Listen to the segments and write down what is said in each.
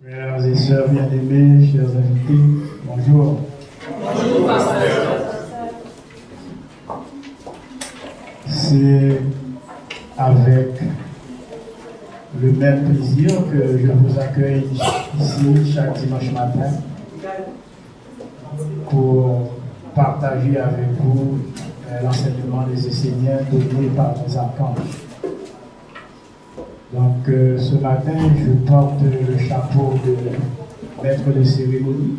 Frères et sœurs bien-aimés, chers invités, bonjour. Bonjour, pasteur. C'est avec le même plaisir que je vous accueille ici chaque dimanche matin pour partager avec vous l'enseignement des Esséniens donné par les archanges. Donc ce matin, je porte le chapeau de maître de cérémonie.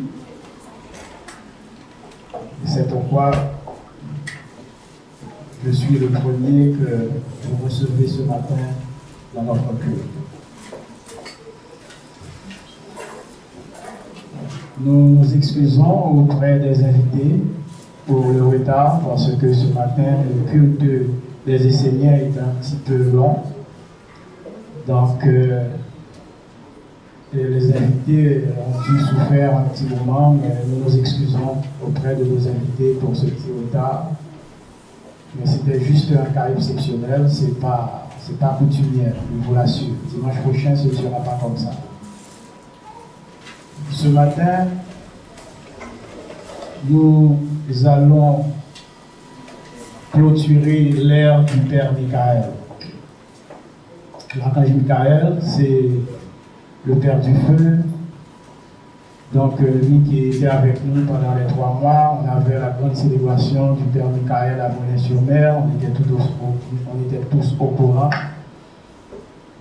C'est pourquoi je suis le premier que vous recevez ce matin dans notre culte. Nous nous excusons auprès des invités pour le retard parce que ce matin, le culte des Esséniens est un petit peu long. Donc, les invités ont dû souffrir un petit moment, mais nous nous excusons auprès de nos invités pour ce petit retard. Mais c'était juste un cas exceptionnel, c'est pas coutumier, je vous l'assure. Dimanche prochain, ce ne sera pas comme ça. Ce matin, nous allons clôturer l'ère du Père Michael. L'archange Michael, c'est le Père du Feu. Donc, lui qui était avec nous pendant les 3 mois, on avait la grande célébration du Père Michael à Bonnet-sur-Mer, on était tous au courant.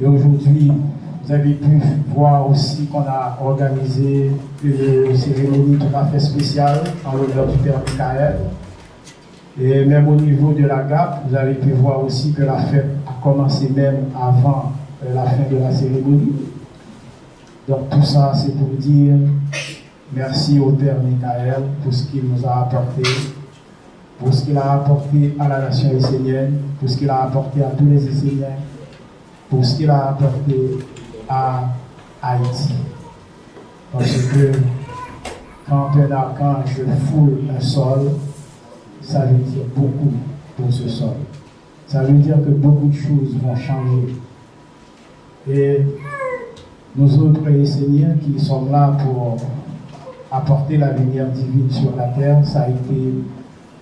Et aujourd'hui, vous avez pu voir aussi qu'on a organisé une cérémonie tout à fait spéciale en l'honneur du Père Michael. Et même au niveau de la GAP, vous avez pu voir aussi que la fête a commencé même avant la fin de la cérémonie. Donc tout ça, c'est pour dire merci au Père Michael pour ce qu'il nous a apporté, pour ce qu'il a apporté à la nation essénienne, pour ce qu'il a apporté à tous les Esséniens, pour ce qu'il a apporté à Haïti. Parce que quand un archange foule un sol, ça veut dire beaucoup pour ce sol. Ça veut dire que beaucoup de choses vont changer. Et nous autres Esséniens qui sommes là pour apporter la lumière divine sur la terre, ça a été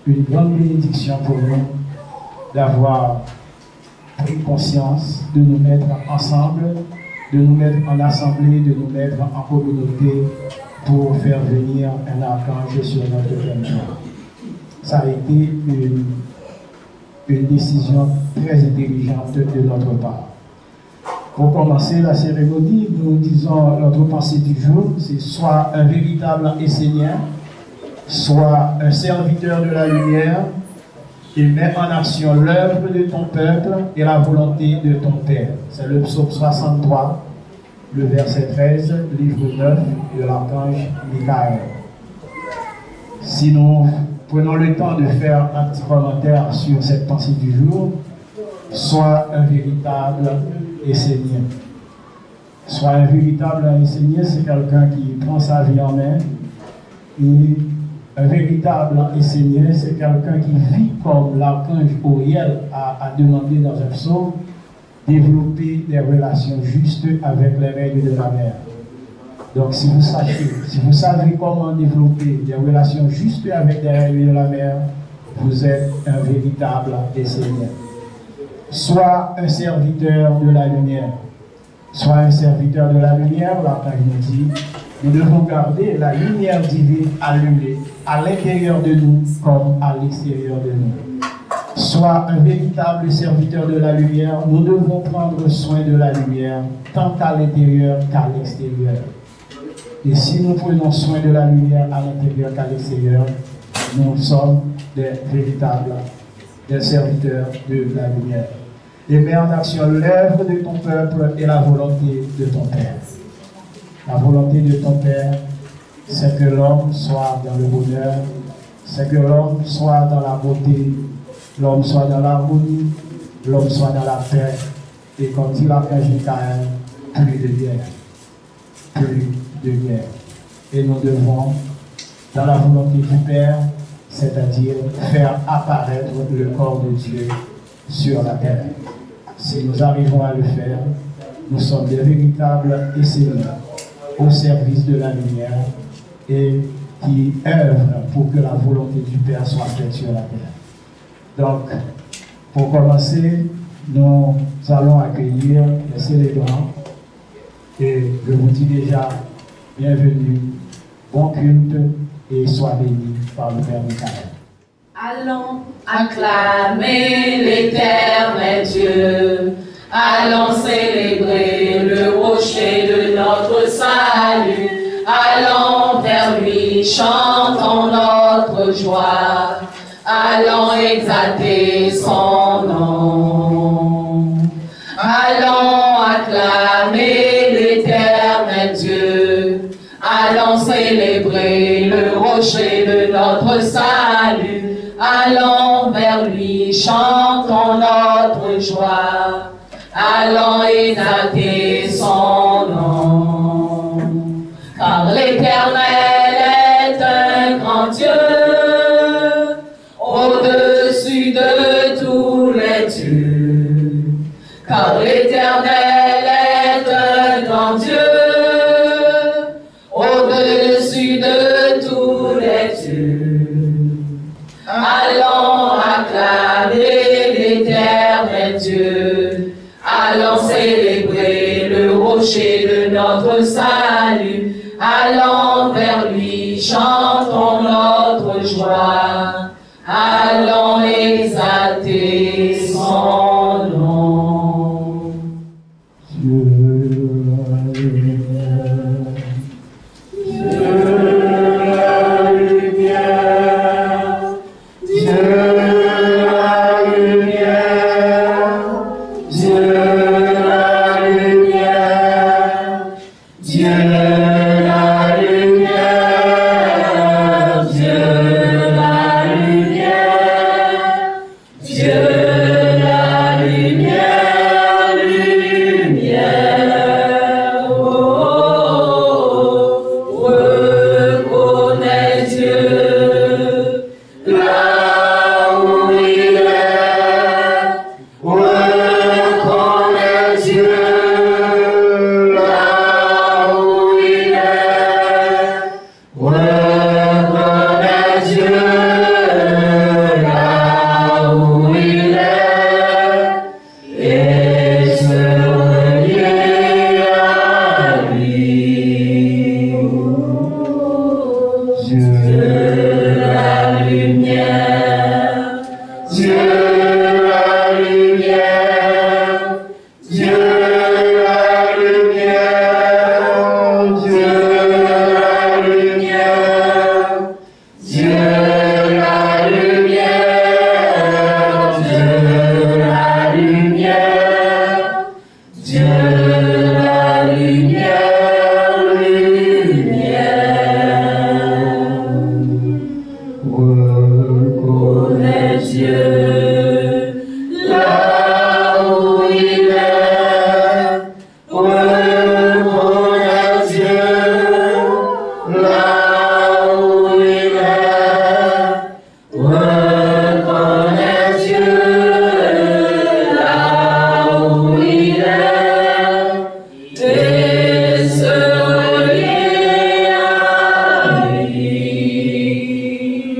une grande bénédiction pour nous d'avoir pris conscience, de nous mettre ensemble, de nous mettre en assemblée, de nous mettre en communauté pour faire venir un archange sur notre territoire. Ça a été une décision très intelligente de notre part. Pour commencer la cérémonie, nous disons notre pensée du jour, c'est soit un véritable Essénien, soit un serviteur de la lumière, et met en action l'œuvre de ton peuple et la volonté de ton Père. C'est le psaume 63, le verset 13, livre 9 de l'archange Michael. Si nous prenons le temps de faire un petit commentaire sur cette pensée du jour, soit un véritable Essénien. Soit un véritable Essénien, c'est quelqu'un qui prend sa vie en main. Et un véritable Essénien, c'est quelqu'un qui vit comme l'archange Uriel a demandé dans un psaume, développer des relations justes avec les règles de la mer. Donc si vous savez comment développer des relations justes avec des règles de la mer, vous êtes un véritable Essénien. Soit un serviteur de la lumière. Soit un serviteur de la lumière, l'archange nous dit, nous devons garder la lumière divine allumée à l'intérieur de nous comme à l'extérieur de nous. Soit un véritable serviteur de la lumière, nous devons prendre soin de la lumière tant à l'intérieur qu'à l'extérieur. Et si nous prenons soin de la lumière à l'intérieur qu'à l'extérieur, nous sommes des véritables serviteurs de la lumière. Et mets en action l'œuvre de ton peuple et la volonté de ton Père. La volonté de ton Père, c'est que l'homme soit dans le bonheur, c'est que l'homme soit dans la beauté, l'homme soit dans l'harmonie, l'homme soit dans la paix. Et comme dit l'archange Michael, plus de guerre. Plus de guerre. Et nous devons, dans la volonté du Père, c'est-à-dire faire apparaître le corps de Dieu sur la terre. Si nous arrivons à le faire, nous sommes des véritables Esséniens. au service de la lumière et qui œuvrent pour que la volonté du Père soit faite sur la terre. Donc, pour commencer, nous allons accueillir les célébrants et je vous dis déjà bienvenue, bon culte et sois bénis par le Père Michael. Allons acclamer l'Éternel Dieu, allons célébrer le rocher de notre salut, allons vers lui, chantons notre joie, allons exalter son nom. Allons acclamer l'Éternel Dieu, allons célébrer le rocher de notre salut, allons vers lui, chantons notre joie, allons exalter son nom. Car l'Éternel est un grand Dieu, au-dessus de tous les dieux. Car l'Éternel est un grand Dieu, au-dessus de tous les dieux. Allons acclamer l'Éternel Dieu, allons célébrer le rocher de notre salut, allons vers lui, chantons notre joie, allons exalter son nom. Dieu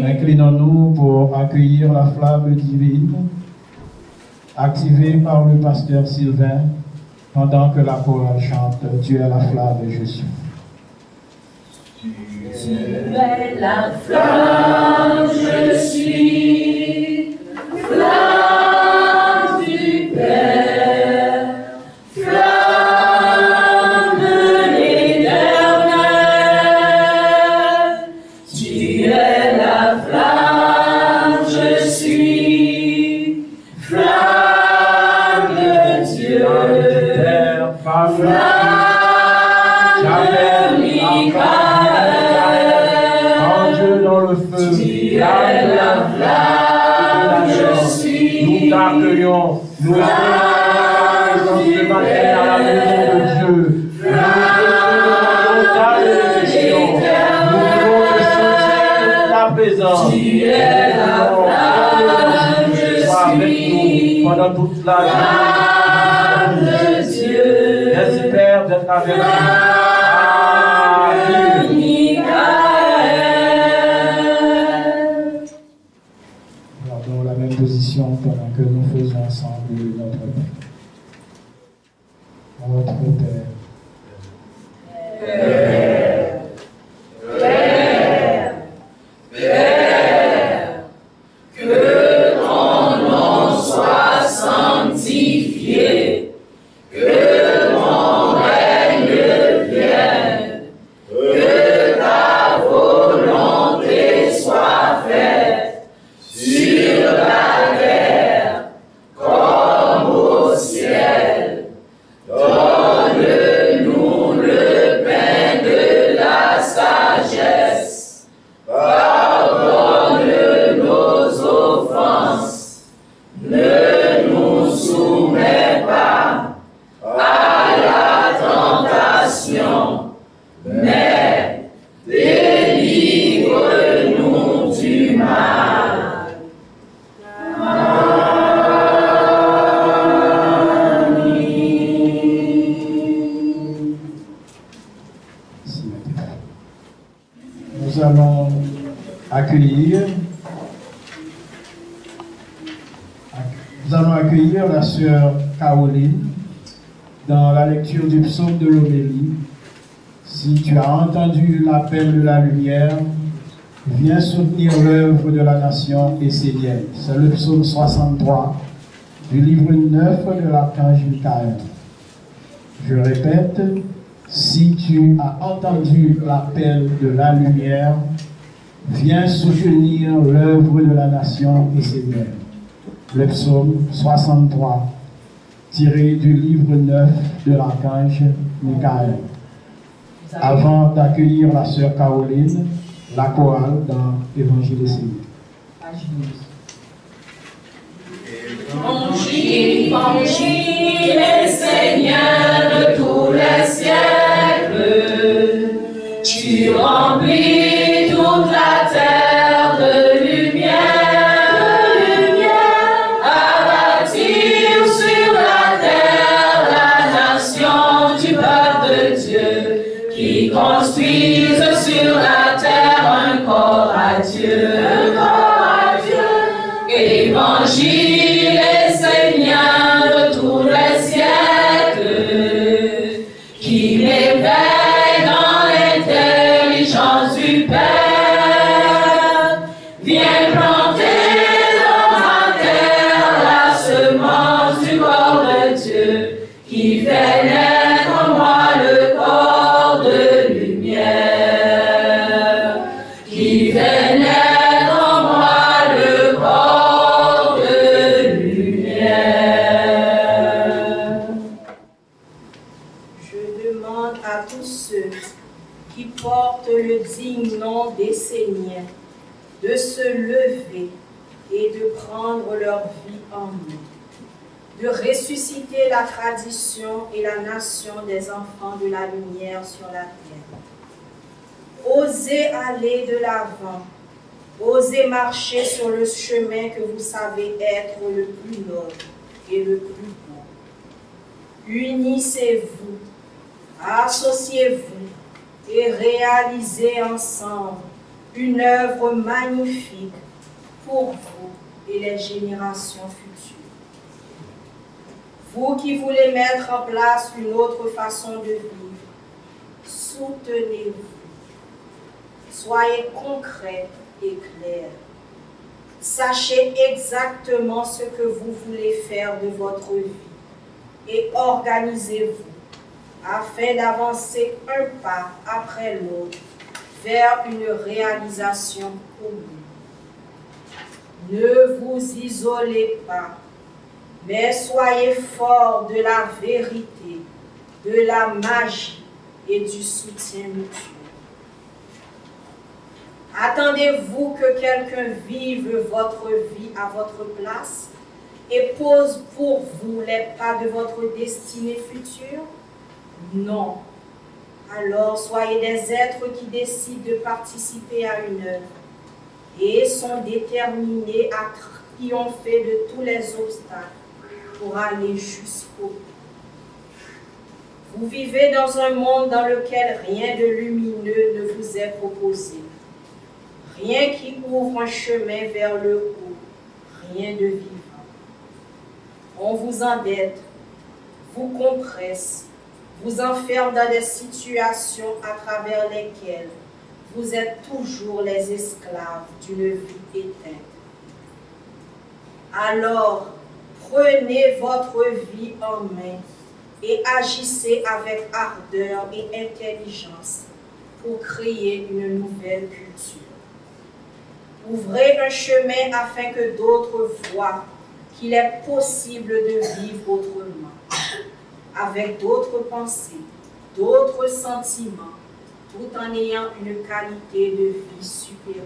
Inclinons-nous pour accueillir la flamme divine, activée par le pasteur Sylvain, pendant que la chorale chante « Tu es la flamme et je suis ». Tu es la flamme, je suis, flamme du Père, flamme de l'Éternel. Tu es la flamme, je suis, flamme de Dieu, flamme de Michael. Dans le feu, tu es la flamme, je suis, nous t'accueillons, nous accueillons ce matin à la maison de Dieu. Nous voulons te sentir ta présence. tu es la flamme, je Sois avec suis, nous pendant toute la flamme de Dieu, Merci Père d'être avec nous. pendant que nous faisons ensemble notre Père. Notre Père. Père, Père, Père, que ton nom soit sanctifié, que ton règne vienne, que ta volonté soit faite sur la terre comme au ciel. Donne-nous le pain de la sagesse. Pardonne nos offenses. Ne nous soumets pas à la tentation, mais délivre-nous du mal. Nous allons accueillir la sœur Caroline dans la lecture du psaume de l'homélie. Si tu as entendu l'appel de la lumière, viens soutenir l'œuvre de la nation essénienne. C'est le psaume 63 du livre 9 de l'archange Michael. Je répète, si tu as entendu l'appel de la lumière, viens soutenir l'œuvre de la nation essénienne. Le psaume 63, tiré du livre 9 de l'archange Michael. Avant d'accueillir la sœur Caroline, la chorale dans l'Évangile essénien. Évangile, Évangile, Seigneur de tous les siècles, tu remplis toute la terre de lumière, à bâtir sur la terre la nation du peuple de Dieu, qui construisent sur la terre un corps à Dieu, Évangile est Seigneur de tous les siècles, qui l'éveille dans l'intelligence du Père, viens planter dans ma terre la semence du corps de Dieu, qui fait naître en moi le corps de lumière, qui fait naître en moi le corps de lumière. Je demande à tous ceux qui portent le digne nom d'Esséniens de se lever et de prendre leur vie en main, de ressusciter la tradition et la nation des enfants de la lumière sur la terre. Osez aller de l'avant, osez marcher sur le chemin que vous savez être le plus noble et le plus beau. Unissez-vous, associez-vous et réalisez ensemble une œuvre magnifique pour vous et les générations futures. Vous qui voulez mettre en place une autre façon de vivre, soutenez-vous. Soyez concret et clair. Sachez exactement ce que vous voulez faire de votre vie et organisez-vous afin d'avancer un pas après l'autre vers une réalisation commune. Ne vous isolez pas, mais soyez forts de la vérité, de la magie et du soutien mutuel. Attendez-vous que quelqu'un vive votre vie à votre place et pose pour vous les pas de votre destinée future? Non. Alors soyez des êtres qui décident de participer à une œuvre et sont déterminés à triompher de tous les obstacles pour aller jusqu'au bout. Vous vivez dans un monde dans lequel rien de lumineux ne vous est proposé. Rien qui ouvre un chemin vers le haut, rien de vivant. On vous endette, vous compresse, vous enferme dans des situations à travers lesquelles vous êtes toujours les esclaves d'une vie éteinte. Alors, prenez votre vie en main et agissez avec ardeur et intelligence pour créer une nouvelle culture. Ouvrez un chemin afin que d'autres voient qu'il est possible de vivre autrement, avec d'autres pensées, d'autres sentiments, tout en ayant une qualité de vie supérieure.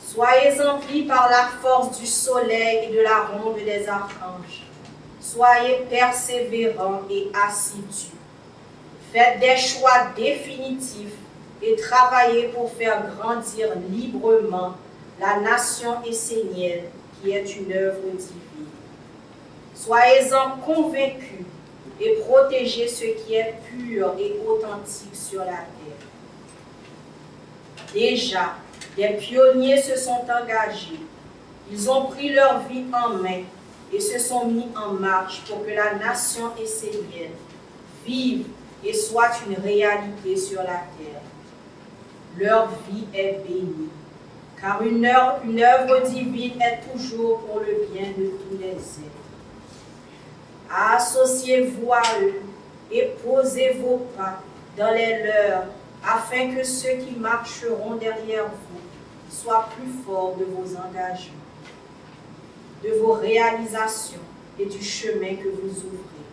Soyez emplis par la force du soleil et de la ronde des archanges. Soyez persévérants et assidus. Faites des choix définitifs et travaillez pour faire grandir librement la nation essénienne qui est une œuvre divine. Soyez-en convaincus et protégez ce qui est pur et authentique sur la terre. Déjà, des pionniers se sont engagés. Ils ont pris leur vie en main et se sont mis en marche pour que la nation essénienne vive et soit une réalité sur la terre. Leur vie est bénie, car une œuvre divine est toujours pour le bien de tous les êtres. Associez-vous à eux et posez vos pas dans les leurs, afin que ceux qui marcheront derrière vous soient plus forts de vos engagements, de vos réalisations et du chemin que vous ouvrez.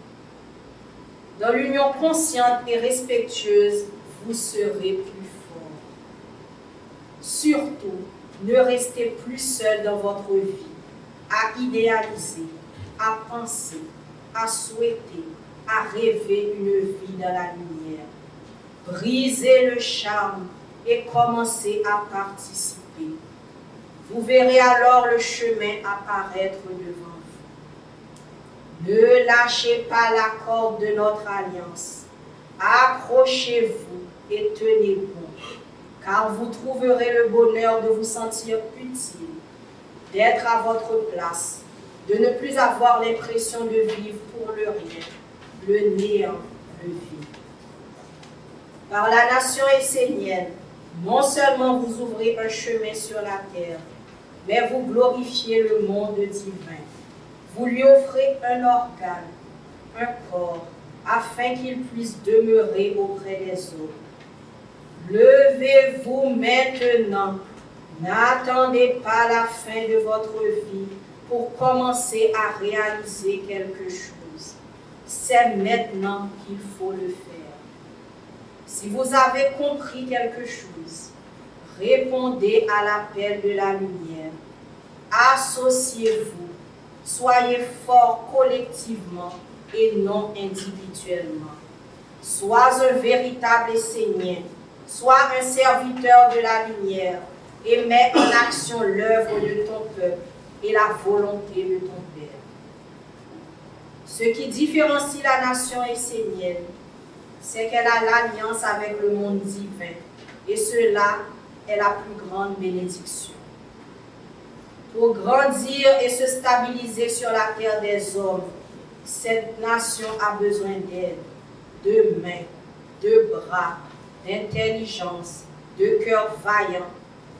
Dans l'union consciente et respectueuse, vous serez plus forts. Surtout, ne restez plus seul dans votre vie, à idéaliser, à penser, à souhaiter, à rêver une vie dans la lumière. Brisez le charme et commencez à participer. Vous verrez alors le chemin apparaître devant vous. Ne lâchez pas la corde de notre alliance. Accrochez-vous et tenez bon, car vous trouverez le bonheur de vous sentir utile, d'être à votre place, de ne plus avoir l'impression de vivre pour le rien, le néant, le vide. Par la nation essénienne, non seulement vous ouvrez un chemin sur la terre, mais vous glorifiez le monde divin. Vous lui offrez un organe, un corps, afin qu'il puisse demeurer auprès des autres. Levez-vous maintenant. N'attendez pas la fin de votre vie pour commencer à réaliser quelque chose. C'est maintenant qu'il faut le faire. Si vous avez compris quelque chose, répondez à l'appel de la lumière. Associez-vous. Soyez forts collectivement et non individuellement. Sois un véritable Essénien. Sois un serviteur de la lumière et mets en action l'œuvre de ton peuple et la volonté de ton Père. Ce qui différencie la nation essénienne, c'est qu'elle a l'alliance avec le monde divin, et cela est la plus grande bénédiction. Pour grandir et se stabiliser sur la terre des hommes, cette nation a besoin d'aide, de mains, de bras, d'intelligence, de cœur vaillant,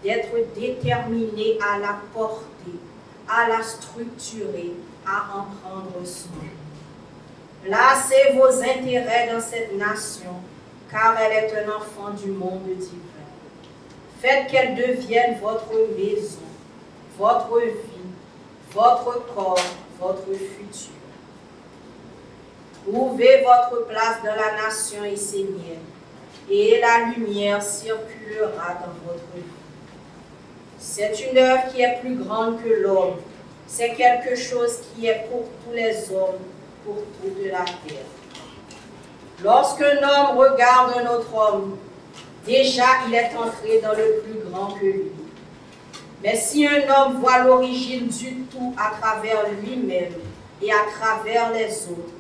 d'être déterminé à la porter, à la structurer, à en prendre soin. Placez vos intérêts dans cette nation, car elle est un enfant du monde divin. Faites qu'elle devienne votre maison, votre vie, votre corps, votre futur. Trouvez votre place dans la nation essénienne, et la lumière circulera dans votre vie. C'est une œuvre qui est plus grande que l'homme. C'est quelque chose qui est pour tous les hommes, pour toute la terre. Lorsqu'un homme regarde un autre homme, déjà il est entré dans le plus grand que lui. Mais si un homme voit l'origine du tout à travers lui-même et à travers les autres,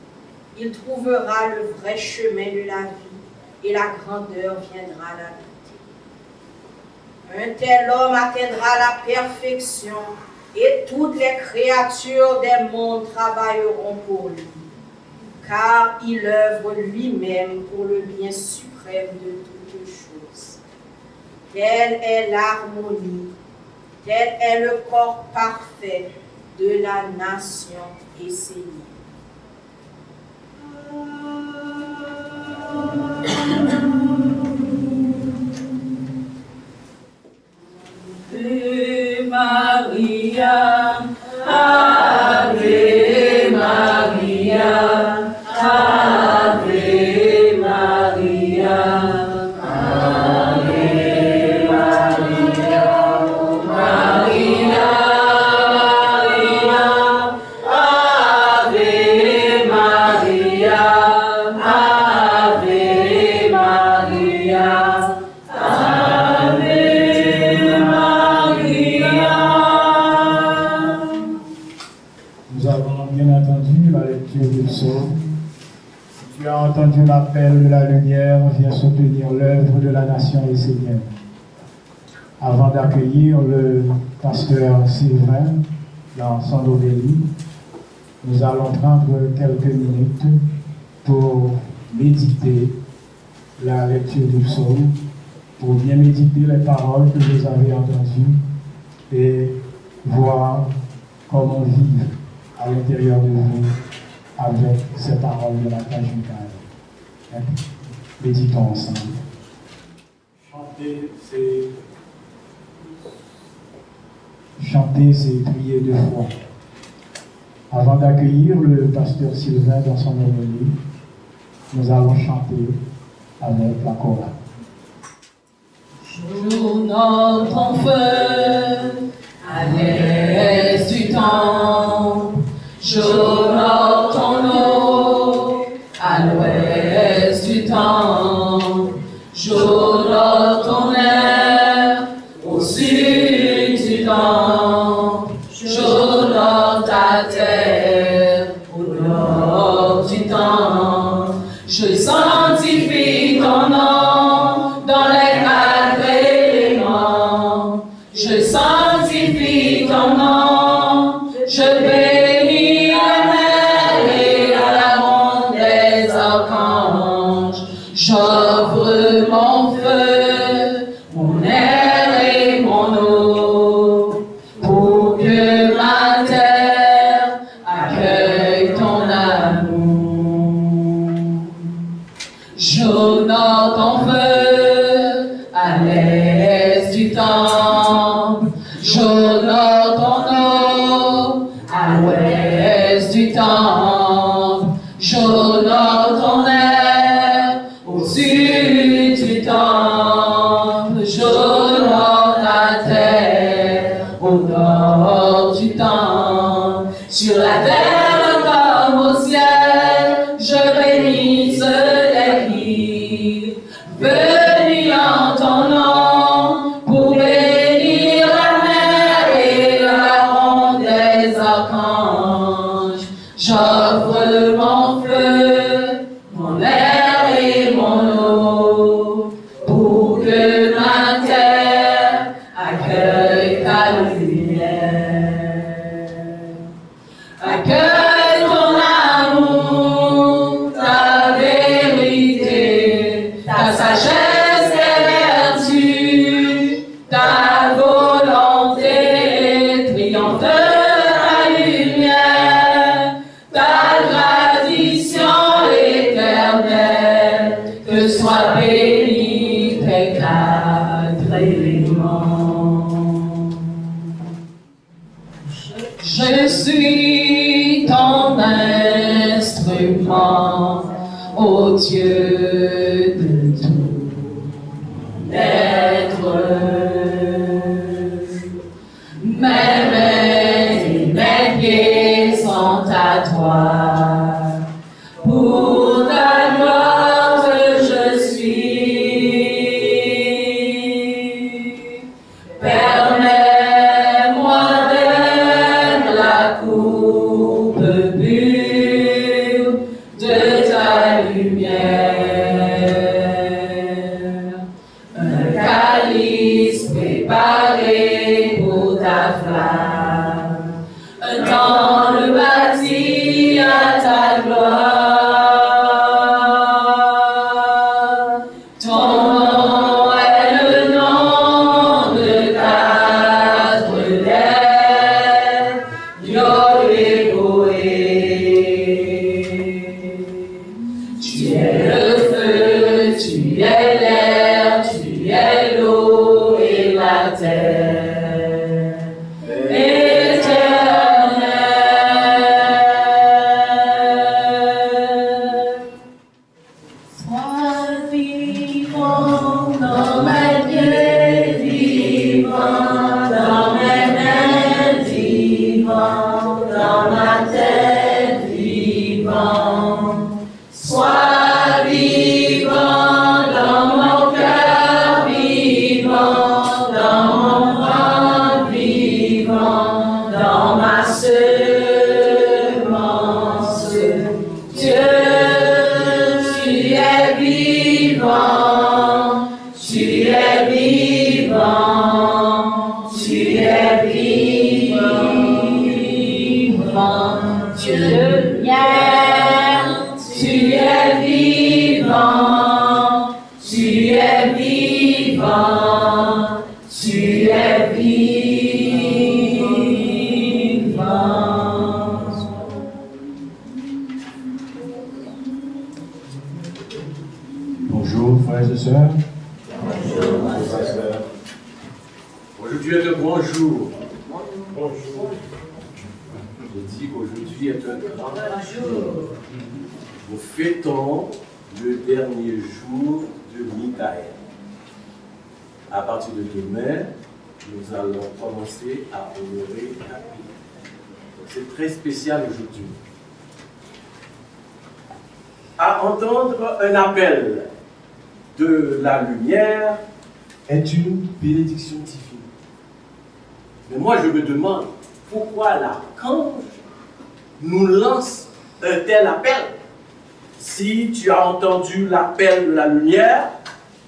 il trouvera le vrai chemin de la vie et la grandeur viendra l'habiter. Un tel homme atteindra la perfection et toutes les créatures des mondes travailleront pour lui, car il œuvre lui-même pour le bien suprême de toutes choses. Telle est l'harmonie, tel est le corps parfait de la nation essayée. Ave Maria, Ave Maria, Ave Maria, Ave Maria, Maria, Ave Maria, Ave Maria. Nous avons bien entendu la lecture du psaume. Si tu as entendu l'appel de la lumière, viens soutenir l'œuvre de la nation essénienne. Avant d'accueillir le pasteur Sylvain dans son homélie, nous allons prendre quelques minutes pour méditer la lecture du psaume, pour bien méditer les paroles que vous avez entendues et voir comment vivre à l'intérieur de vous avec ces paroles de la page Michael. Méditons ensemble. Chanter, c'est prier de foi. Avant d'accueillir le pasteur Sylvain dans son homélie, nous allons chanter avec la chorale. Journal ton feu à l'est du temps, journal ton eau à l'ouest du temps, journal ton air au sud du temps, journal ta terre au nord du temps. Je sanctifie ton nom dans les quatre éléments. Je sanctifie ton nom. Je bénis la mer et la ronde des archanges. J'offre mon feu, mon air et mon eau, pour que ma terre accueille ton amour. J'honore ton feu à l'est du temple. J'honore ton eau à l'ouest du temple. J'honore ton air au sud du temple. J'honore ta terre au nord du temple. Sur la terre comme au ciel, je bénis les rives. Venus en ton nom pour bénir la mer et la ronde des archanges. J'offre mon feu, mon air et mon eau, pour que ma terre accueille ta lumière. Accueille ton amour, ta vérité, ta sagesse et vertu, ta volonté triompheur ta lumière, ta tradition éternelle, que soit béni tes quatre éléments. Je suis ton instrument, ô Dieu de tout être. Mes mains et mes pieds sont à toi. Pour ta gloire je suis. Permets-moi d'être la coupe pure de ta lumière, un calice la terre. Sois vivant dans mes pieds, vivant dans mes mains, vivant dans ma tête, vivant. Sois vivant dans mon cœur, vivant dans mon ventre, vivant dans ma semence. Dieu, tu es vivant, tu es vivant, tu es vivant. Dieu, tu es vivant, tu es vivant, tu es vivant. Bonjour, frères et sœurs. Aujourd'hui est un bon jour. Je dis qu'aujourd'hui est un grand jour. Nous fêtons le dernier jour de Michaël. À partir de demain, nous allons commencer à honorer la vie. C'est très spécial aujourd'hui. À entendre un appel de la lumière est une bénédiction divine. Mais moi, je me demande pourquoi l'archange nous lance un tel appel. Si tu as entendu l'appel de la lumière,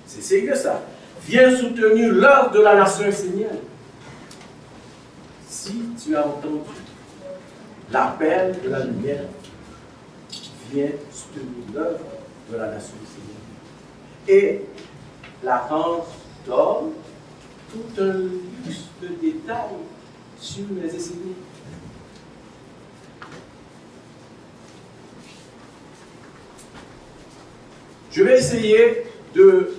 c'est sérieux ça. Viens soutenir l'œuvre de la nation essénienne. Si tu as entendu l'appel de la lumière, viens soutenir l'œuvre de la nation essénienne. Et l'archange donne tout un luxe de détails sur les Esséniens. Je vais essayer de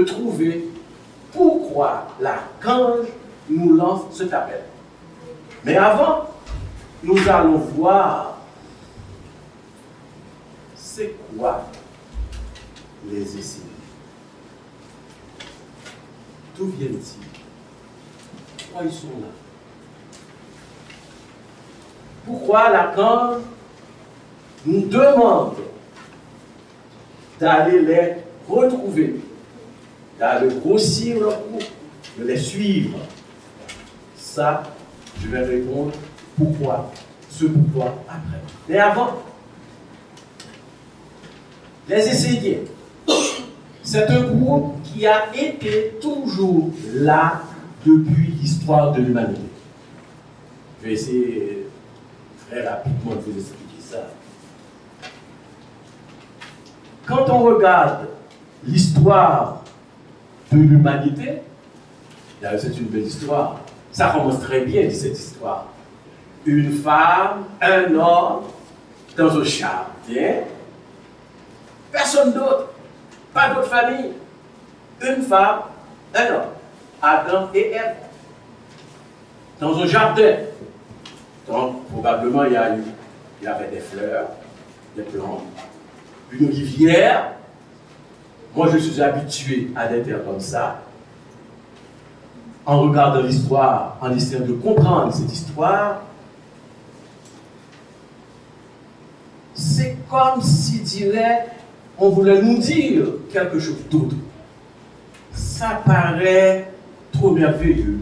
trouver pourquoi l'archange nous lance cet appel. Mais avant, nous allons voir c'est quoi les Esséniens. D'où viennent-ils? Pourquoi ils sont là? Pourquoi l'archange nous demande d'aller les retrouver, d'aller grossir leur groupe, de les suivre? Ça, je vais répondre pourquoi, ce pourquoi après. Mais avant, les Esséniens, c'est un groupe qui a été toujours là depuis l'histoire de l'humanité. Je vais essayer très rapidement de vous expliquer ça. Quand on regarde l'histoire de l'humanité, c'est une belle histoire. Ça commence très bien, cette histoire. Une femme, un homme, dans un jardin, personne d'autre, pas d'autre famille. Une femme, un homme, Adam et Ève, dans un jardin. Donc, probablement, il y avait des fleurs, des plantes, une rivière. Moi, je suis habitué à des terres comme ça. En regardant l'histoire, en essayant de comprendre cette histoire, c'est comme si, dirait, on voulait nous dire quelque chose d'autre. Ça paraît trop merveilleux.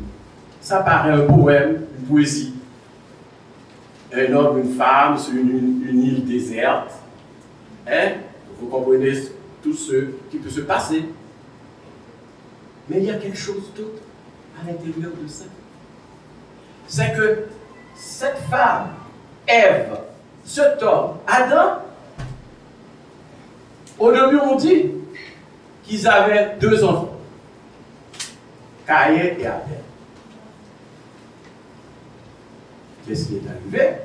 Ça paraît un poème, une poésie. Un homme, une femme sur une île déserte. Hein? Vous comprenez tout ce qui peut se passer. Mais il y a quelque chose d'autre à l'intérieur de ça. C'est que cette femme, Ève, cet homme, Adam, au début on dit qu'ils avaient 2 enfants, Caïn et Abel. Qu'est-ce qui est arrivé?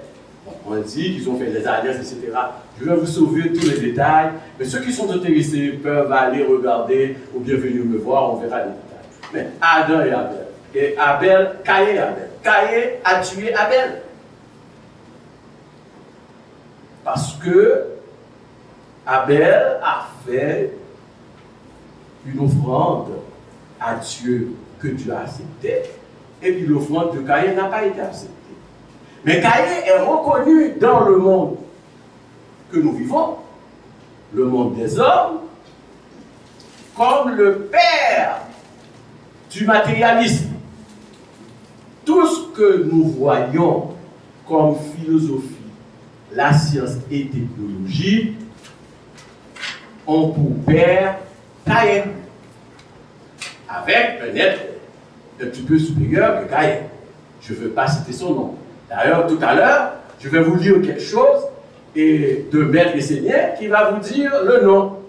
On dit qu'ils ont fait des alliances, etc. Je vais vous sauver tous les détails, mais ceux qui sont intéressés peuvent aller regarder ou bien venir me voir, on verra les détails. Mais Adam et Abel. Et Abel, Caïn et Abel. Caïn a tué Abel. Parce que Abel a fait une offrande à Dieu que Dieu a acceptée. Et puis l'offrande de Caïn n'a pas été acceptée. Mais Caïn est reconnu dans le monde que nous vivons, le monde des hommes, comme le père du matérialisme. Tout ce que nous voyons comme philosophie, la science et technologie ont pour père Caïn, avec un être un petit peu supérieur que Caïn. Je ne veux pas citer son nom. D'ailleurs, tout à l'heure, je vais vous lire quelque chose et de Maître Seigneur qui va vous dire le nom.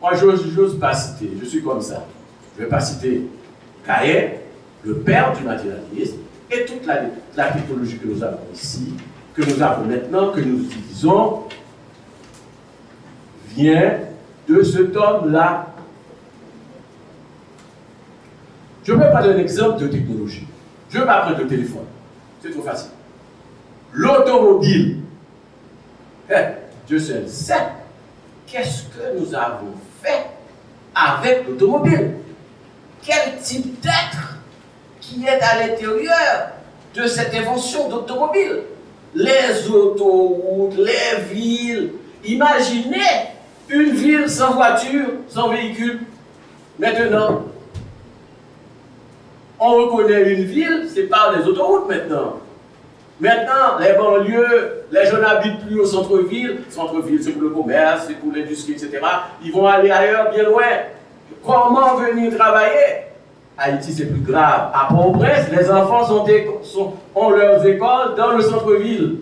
Moi, je n'ose pas citer, je suis comme ça. Je ne vais pas citer Caïn, le père du matérialisme, et toute la technologie que nous avons ici, que nous avons maintenant, que nous utilisons, vient de cet homme-là. Je vais prendre un exemple de technologie. Je vais pas prendre le téléphone. C'est trop facile. L'automobile. Dieu seul sait qu'est-ce que nous avons fait avec l'automobile. Quel type d'être qui est à l'intérieur de cette invention d'automobile. Les autoroutes, les villes. Imaginez une ville sans voiture, sans véhicule. Maintenant, on reconnaît une ville, c'est par les autoroutes maintenant. Maintenant, les banlieues, les gens n'habitent plus au centre-ville. Centre-ville, c'est pour le commerce, c'est pour l'industrie, etc. Ils vont aller ailleurs, bien loin. Comment venir travailler? Haïti, c'est plus grave. À Port-au-Prince, les enfants ont leurs écoles dans le centre-ville.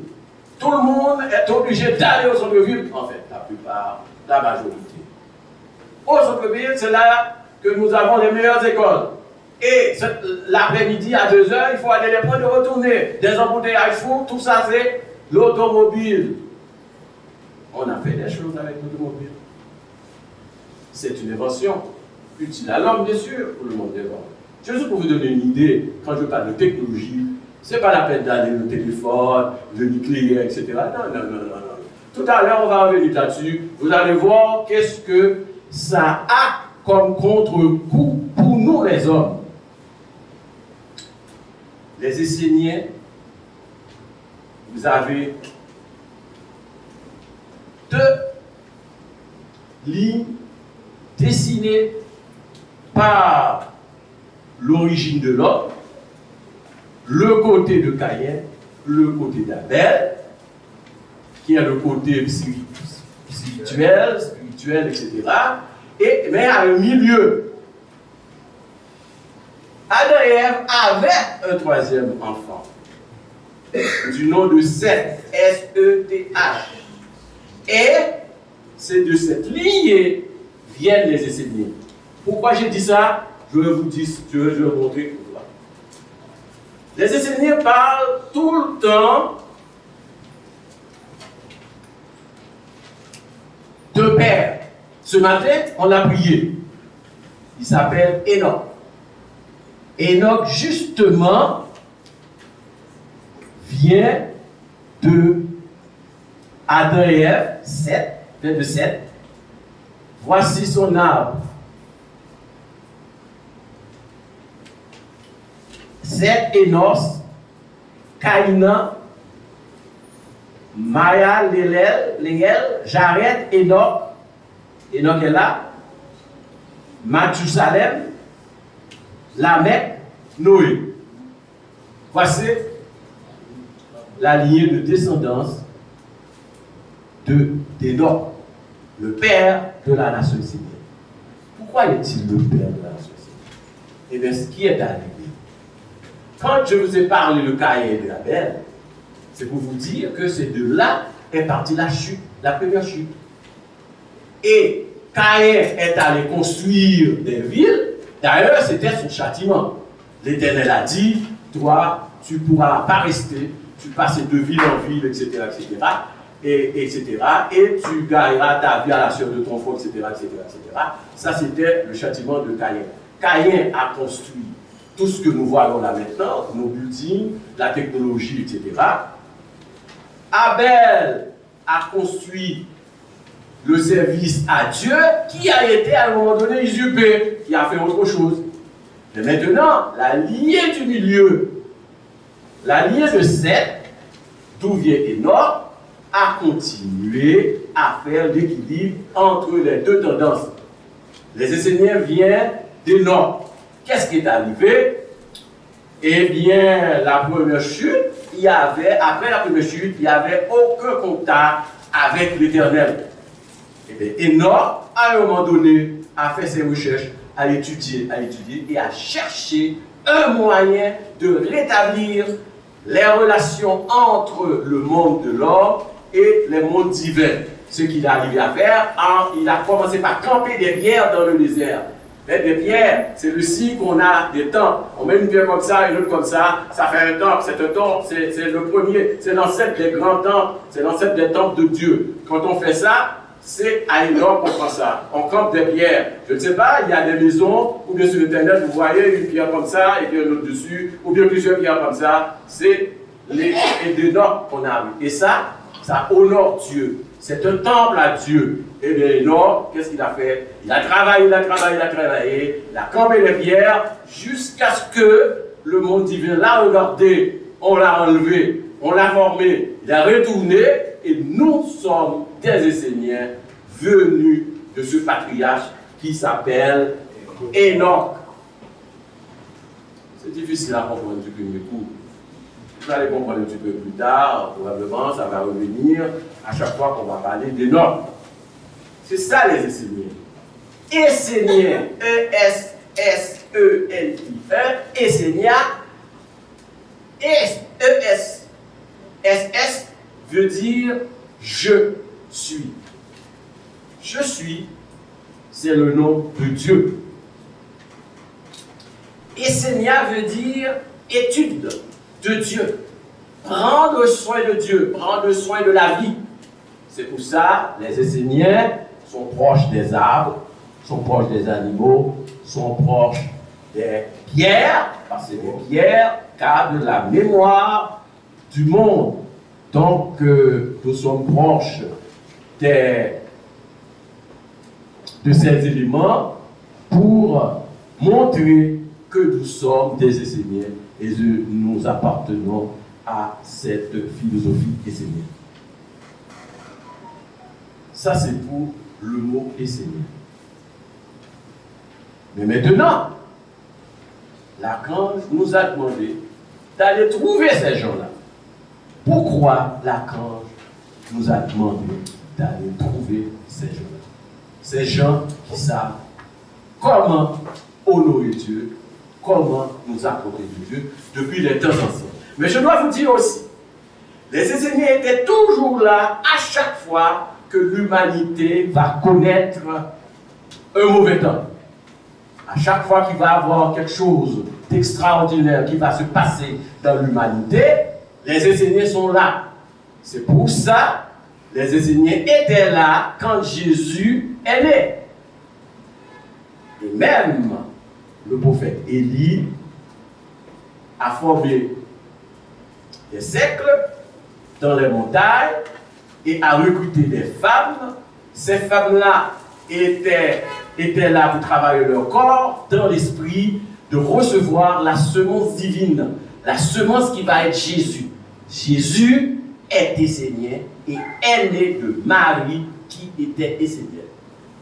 Tout le monde est obligé d'aller au centre-ville. En fait, la plupart, la majorité. Au centre-ville, c'est là que nous avons les meilleures écoles. Et l'après-midi, à 2 h, il faut aller les prendre et retourner. Des embouteillages fous, tout ça, c'est l'automobile. On a fait des choses avec l'automobile. C'est une invention utile à l'homme, bien sûr, pour le monde des hommes. Juste pour vous donner une idée, quand je parle de technologie, ce n'est pas la peine d'aller le téléphone, le nucléaire, etc. Non. Tout à l'heure, on va revenir là-dessus. Vous allez voir qu'est-ce que ça a comme contre-coup pour nous, les hommes. Les Esséniens, vous avez 2 lignes dessinées par l'origine de l'homme, le côté de Caïn, le côté d'Abel, qui est le côté spirituel, etc. Mais à un milieu, Adam et Ève avaient un 3e enfant, du nom de Seth, S-E-T-H. Et c'est de cette lignée viennent les Esséniens. Pourquoi j'ai dit ça? Je vais vous dire, je vais vous montrer pourquoi. Les Esséniens parlent tout le temps de père. Ce matin, on l'a prié. Il s'appelle Enoch. Enoch, justement, vient de Adam et Ève, vient de Seth. Voici son arbre. Seth, Enos, Caïnan, Maya, Léel, Jared, Enoch. Enoch est là. Mathusalem, Lamech, Noé. Voici la lignée de descendance d'Enoch, le père de la nation isrénienne. Pourquoi est-il le père de la nation isrénienne? Eh bien, ce qui est arrivé, quand je vous ai parlé de Caïn et d'Abel, c'est pour vous dire que c'est de là est partie la chute, la première chute. Et Caïn est allé construire des villes. D'ailleurs, c'était son châtiment. L'Éternel a dit, toi, tu ne pourras pas rester, tu passes de ville en ville, etc., etc., et tu gagneras ta vie à la sueur de ton front, etc. Ça, c'était le châtiment de Caïn. Caïn a construit tout ce que nous voyons là maintenant, nos buildings, la technologie, etc. Abel a construit le service à Dieu qui a été à un moment donné usurpé, qui a fait autre chose. Et maintenant, la lignée du milieu, la lignée de Seth, d'où vient Enoch, a continué à faire l'équilibre entre les deux tendances. Les Esséniens viennent d'Enoch. Qu'est-ce qui est arrivé? Eh bien, la première chute, après la première chute, il n'y avait aucun contact avec l'Éternel. Et Enoch, à un moment donné, a fait ses recherches, a étudié et a cherché un moyen de rétablir les relations entre le monde de l'homme et les mondes divins. Ce qu'il est arrivé à faire, il a commencé par camper des pierres dans le désert. Des pierres, c'est le signe qu'on a des temps. On met une pierre comme ça, une autre comme ça fait un temple. C'est un temple, c'est le premier, c'est l'ancêtre des grands temples, c'est l'ancêtre des temples de Dieu. Quand on fait ça, c'est à Enoch qu'on prend ça. On campe des pierres. Je ne sais pas, il y a des maisons, ou bien sur Internet, vous voyez une pierre comme ça, et puis une autre dessus, ou bien plusieurs pierres comme ça. C'est les d'Enoch qu'on a. Et ça honore Dieu. C'est un temple à Dieu. Et bien Enoch, qu'est-ce qu'il a fait? Il a travaillé, il a campé les pierres, jusqu'à ce que le monde divin l'a regardé, on l'a enlevé, on l'a formé, il a retourné, et nous sommes des Esséniens venus de ce patriarche qui s'appelle Enoch. C'est difficile à comprendre du premier coup. Vous allez comprendre un petit peu plus tard, probablement, ça va revenir à chaque fois qu'on va parler d'Enoch. C'est ça les Esséniens. Esséniens, E-S-S-E-N-I-E, Essénia, S-S veut dire je suis. Je suis, c'est le nom de Dieu. Essénia veut dire étude de Dieu. Prendre soin de Dieu, prendre soin de la vie. C'est pour ça les Esséniens sont proches des arbres, sont proches des animaux, sont proches des pierres, parce que les pierres gardent la mémoire du monde. Donc, nous sommes proches de ces éléments pour montrer que nous sommes des Esséniens et nous appartenons à cette philosophie essénienne. Ça, c'est pour le mot essénien. Mais maintenant, l'archange nous a demandé d'aller trouver ces gens-là. Pourquoi l'archange nous a demandé d'aller trouver ces gens-là? Ces gens qui savent comment honorer Dieu, comment nous accorder de Dieu depuis les temps anciens. Mais je dois vous dire aussi, les Esséniens étaient toujours là à chaque fois que l'humanité va connaître un mauvais temps. À chaque fois qu'il va y avoir quelque chose d'extraordinaire qui va se passer dans l'humanité, les Esséniens sont là. C'est pour ça que les Esséniens étaient là quand Jésus est né. Et même le prophète Élie a formé des siècles dans les montagnes et a recruté des femmes. Ces femmes-là étaient là pour travailler leur corps dans l'esprit de recevoir la semence divine, la semence qui va être Jésus. Jésus est essénien et est né de Marie qui était essénienne,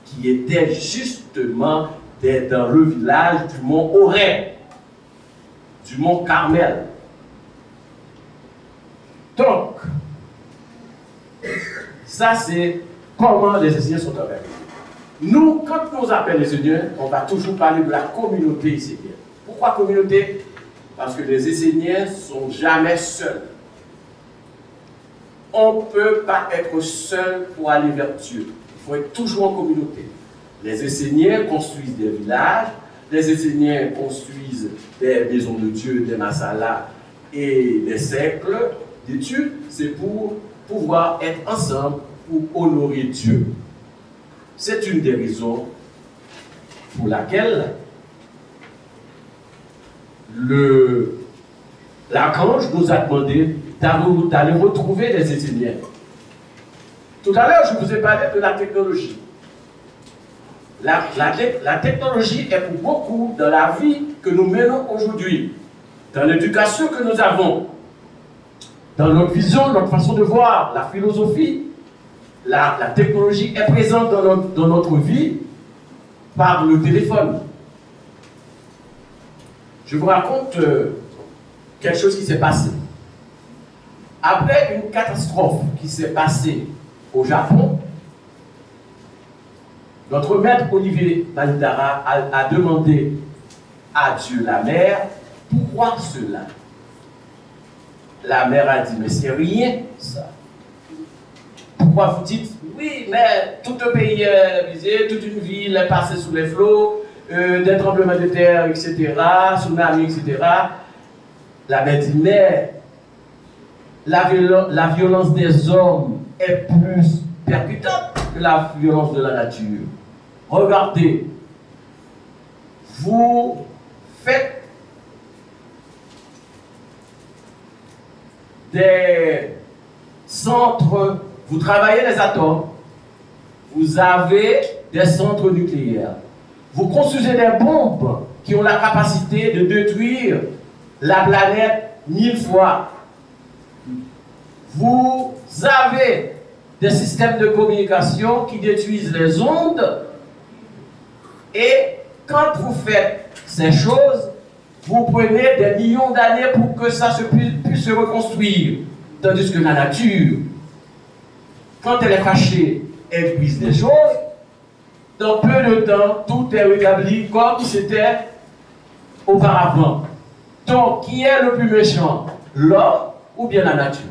qui était justement dans le village du mont Horeb, du mont Carmel. Donc, ça c'est comment les Esséniens sont organisés. Nous, quand on appelle les Esséniens, on va toujours parler de la communauté essénienne. Pourquoi communauté? Parce que les Esséniens ne sont jamais seuls. On ne peut pas être seul pour aller vers Dieu. Il faut être toujours en communauté. Les Esséniens construisent des villages, les Esséniens construisent des maisons de Dieu, des masalas et des cercles d'études. C'est pour pouvoir être ensemble pour honorer Dieu. C'est une des raisons pour laquelle l'archange nous a demandé d'aller retrouver les Esséniens. Tout à l'heure, je vous ai parlé de la technologie. La technologie est pour beaucoup dans la vie que nous menons aujourd'hui, dans l'éducation que nous avons, dans notre vision, notre façon de voir, la philosophie. La technologie est présente dans notre vie par le téléphone. Je vous raconte quelque chose qui s'est passé. Après une catastrophe qui s'est passée au Japon, notre maître Olivier Bandara a demandé à Dieu la mère, pourquoi cela? La mère a dit, mais c'est rien ça. Pourquoi vous dites, oui, mais tout un pays est visé, toute une ville est passée sous les flots, des tremblements de terre, etc., tsunamis, etc. La mère dit, mais la violence des hommes est plus percutante que la violence de la nature. Regardez, vous faites des centres, vous travaillez les atomes, vous avez des centres nucléaires, vous construisez des bombes qui ont la capacité de détruire la planète 1000 fois. Vous avez des systèmes de communication qui détruisent les ondes et quand vous faites ces choses, vous prenez des millions d'années pour que ça puisse se reconstruire. Tandis que la nature, quand elle est fâchée, elle brise des choses. Dans peu de temps, tout est rétabli comme c'était auparavant. Donc, qui est le plus méchant? L'homme ou bien la nature?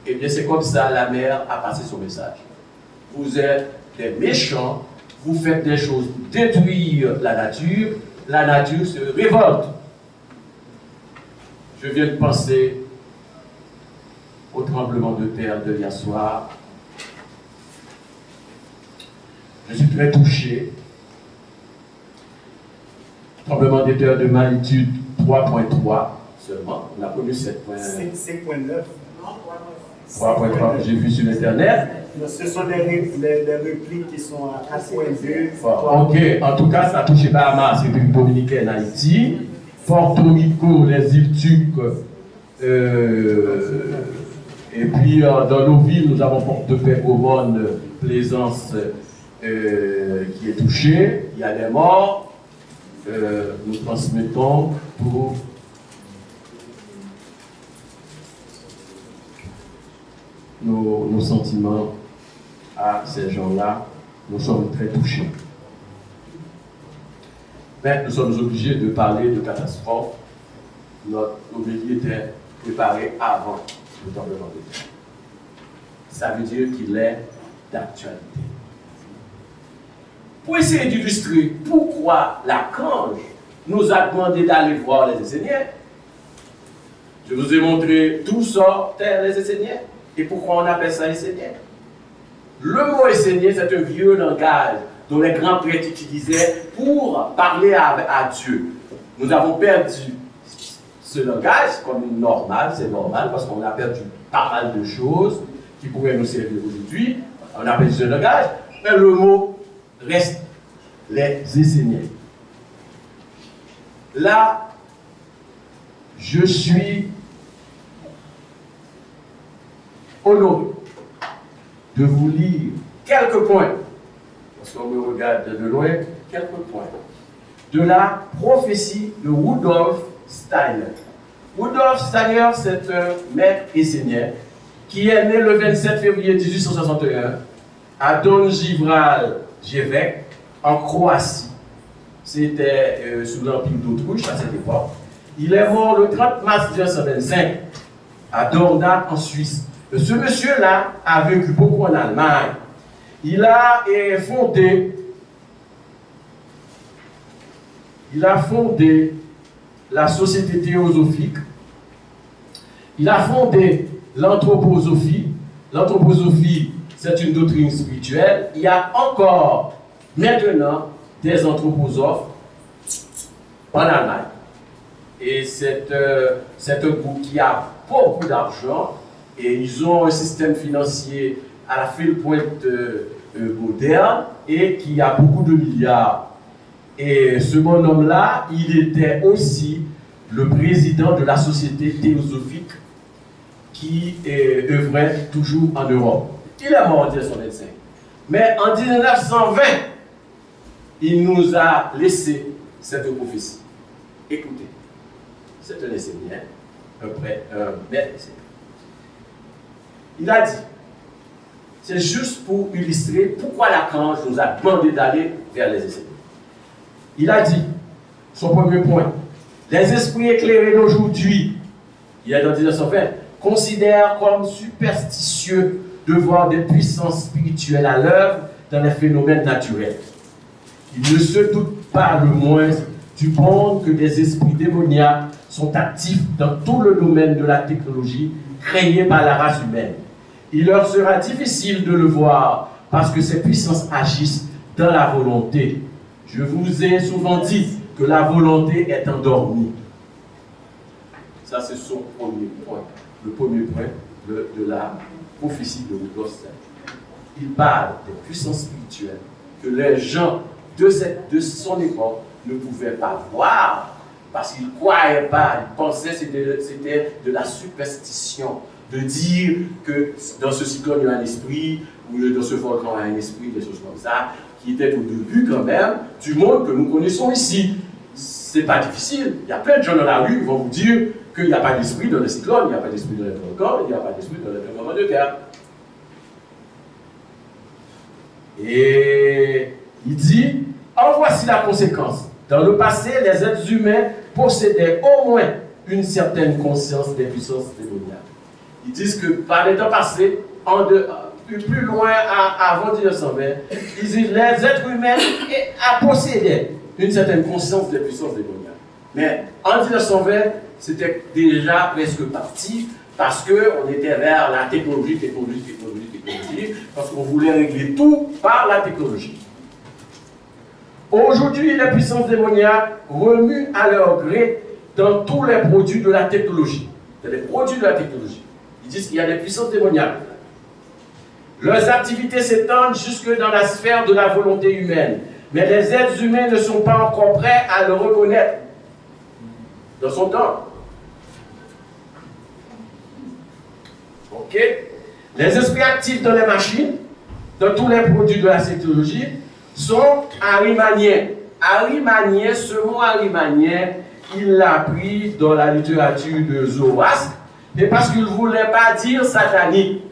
Eh bien, c'est comme ça la mère a passé son message. Vous êtes des méchants, vous faites des choses pour détruire la nature se révolte. Je viens de penser au tremblement de terre de hier soir. Je suis très touché. Tremblement de terre de magnitude 3.3 seulement. On a connu 7.9. 3.3 que j'ai vu sur Internet. Ce sont des répliques qui sont à 4.2. Ok, en tout cas, ça a touché Bahamas, République dominicaine, Haïti, Porto Rico, les îles Turques, et puis dans nos villes, nous avons Port-de-Paix, Aumône, Plaisance qui est touchée. Il y a des morts. Nous transmettons pour nos sentiments à ces gens-là. Nous sommes très touchés. Mais nous sommes obligés de parler de catastrophe. Notre homélie était préparée avant le tremblement de terre. Ça veut dire qu'il est d'actualité. Pour essayer d'illustrer pourquoi l'archange nous a demandé d'aller voir les Esséniens, je vous ai montré d'où sortaient les Esséniens et pourquoi on appelle ça Essénien. Le mot Essénien, c'est un vieux langage dont les grands prêtres utilisaient pour parler à Dieu. Nous avons perdu ce langage comme normal, c'est normal parce qu'on a perdu pas mal de choses qui pourraient nous servir aujourd'hui. On a perdu ce langage, mais le mot reste les Esséniens. Là, je suis honoré de vous lire quelques points, parce qu'on me regarde de loin, quelques points, de la prophétie de Rudolf Steiner. Rudolf Steiner, c'est un maître essénien qui est né le 27 février 1861 à Donjival-Jevec, en Croatie. C'était sous l'Empire d'Autriche à cette époque. Il est mort le 30 mars 1925 à Dornach, en Suisse. Ce monsieur-là a vécu beaucoup en Allemagne. Il a fondé la Société théosophique. Il a fondé l'anthroposophie. L'anthroposophie, c'est une doctrine spirituelle. Il y a encore maintenant des anthroposophes en Allemagne. Et c'est un groupe qui a beaucoup d'argent et ils ont un système financier à la fine pointe moderne et qui a beaucoup de milliards. Et ce bonhomme-là, il était aussi le président de la Société théosophique qui œuvrait toujours en Europe. Il est mort en 1925. Mais en 1920, il nous a laissé cette prophétie. Écoutez, c'est un enseignant, un maître enseignant. Il a dit, c'est juste pour illustrer pourquoi Lacan nous a demandé d'aller vers les enseignants. Il a dit, son premier point, les esprits éclairés d'aujourd'hui, il est dans 1920, considèrent comme superstitieux de voir des puissances spirituelles à l'œuvre dans les phénomènes naturels. Ils ne se doutent pas le moins du monde que des esprits démoniaques sont actifs dans tout le domaine de la technologie créée par la race humaine. Il leur sera difficile de le voir parce que ces puissances agissent dans la volonté. Je vous ai souvent dit que la volonté est endormie. Ça, c'est son premier point. Le premier point de la prophétie de Rudolf Steiner. Il parle des puissances spirituelles que les gens de son époque ne pouvaient pas voir parce qu'ils ne croyaient pas, ils pensaient que c'était de la superstition, de dire que dans ce cyclone il y a un esprit, ou dans ce volcan il y a un esprit, des choses comme ça, qui étaient au début quand même du monde que nous connaissons ici. C'est pas difficile, il y a plein de gens dans la rue qui vont vous dire qu'il n'y a pas d'esprit dans le cyclone, il n'y a pas d'esprit dans le volcan, il n'y a pas d'esprit dans le tremblement de terre. Et il dit, en voici la conséquence. Dans le passé, les êtres humains possédaient au moins une certaine conscience des puissances démoniaques. Ils disent que par les temps passés, plus loin avant 1920, ils disent que les êtres humains possédaient une certaine conscience des puissances démoniaques. Mais en 1920, c'était déjà presque parti parce qu'on était vers la technologie, parce qu'on voulait régler tout par la technologie. Aujourd'hui, les puissances démoniaques remuent à leur gré dans tous les produits de la technologie. Les produits de la technologie. Ils disent qu'il y a des puissances démoniaques. Leurs activités s'étendent jusque dans la sphère de la volonté humaine. Mais les êtres humains ne sont pas encore prêts à le reconnaître dans son temps. Ok? Les esprits actifs dans les machines, dans tous les produits de la technologie, sont arimaniens. Arimaniens, ce mot arimanien, il l'a pris dans la littérature de Zoroastre, mais parce qu'il ne voulait pas dire satanique.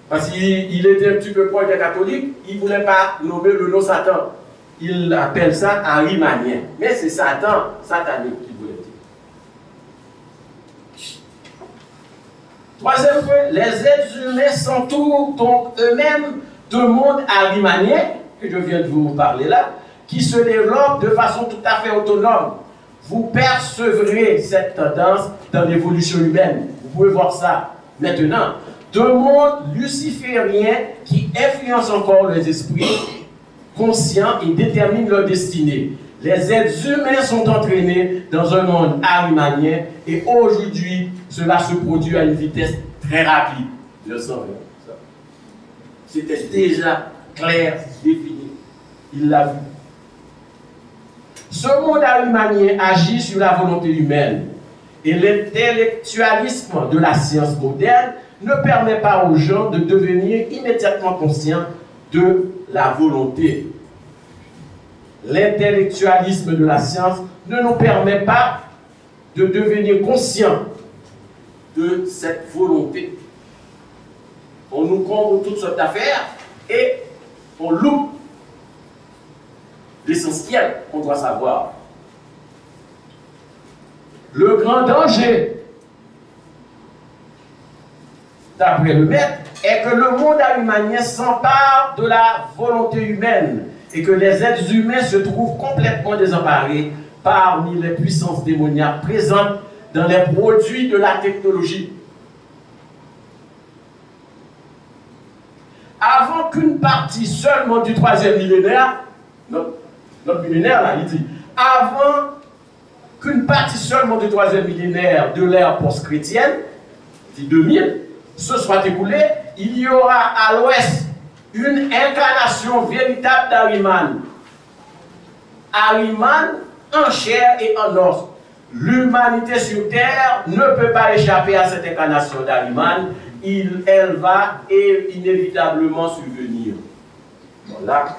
Parce qu'il était un petit peu proche des catholiques, il ne voulait pas nommer le nom Satan. Il appelle ça arimanien. Mais c'est Satan, satanique qu'il voulait dire. Troisième point, les êtres humains s'entourent donc eux-mêmes de monde arimanien, que je viens de vous parler là, qui se développe de façon tout à fait autonome. Vous percevrez cette tendance dans l'évolution humaine. Vous pouvez voir ça maintenant. Deux mondes lucifériens qui influencent encore les esprits conscients et déterminent leur destinée. Les êtres humains sont entraînés dans un monde arimanien et aujourd'hui, cela se produit à une vitesse très rapide. Je sens ça. C'était déjà clair, défini. Il l'a vu. Ce monde arimanien agit sur la volonté humaine et l'intellectualisme de la science moderne ne permet pas aux gens de devenir immédiatement conscients de la volonté. L'intellectualisme de la science ne nous permet pas de devenir conscients de cette volonté. On nous comble toutes sortes d'affaires et on loupe l'essentiel qu'on doit savoir. Le grand danger, d'après le maître, est que le monde arimanien s'empare de la volonté humaine et que les êtres humains se trouvent complètement désemparés parmi les puissances démoniaques présentes dans les produits de la technologie. Avant qu'une partie seulement du troisième millénaire, notre millénaire là, il dit, avant qu'une partie seulement du troisième millénaire de l'ère post-chrétienne, dit 2000, se soit écoulée, il y aura à l'ouest une incarnation véritable d'Ariman. Ariman en chair et en os. L'humanité sur terre ne peut pas échapper à cette incarnation d'Ariman. Elle va inévitablement survenir. Voilà.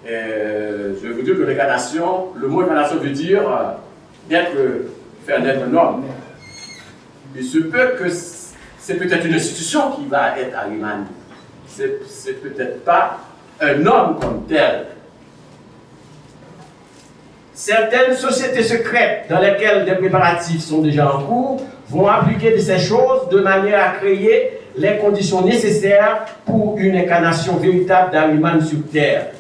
Je vais vous dire que l'incarnation, le mot incarnation veut dire faire naître un homme. Il se peut que c'est peut-être une institution qui va être Ariman. C'est peut-être pas un homme comme tel. Certaines sociétés secrètes dans lesquelles des préparatifs sont déjà en cours vont appliquer de ces choses de manière à créer les conditions nécessaires pour une incarnation véritable d'Ariman sur Terre.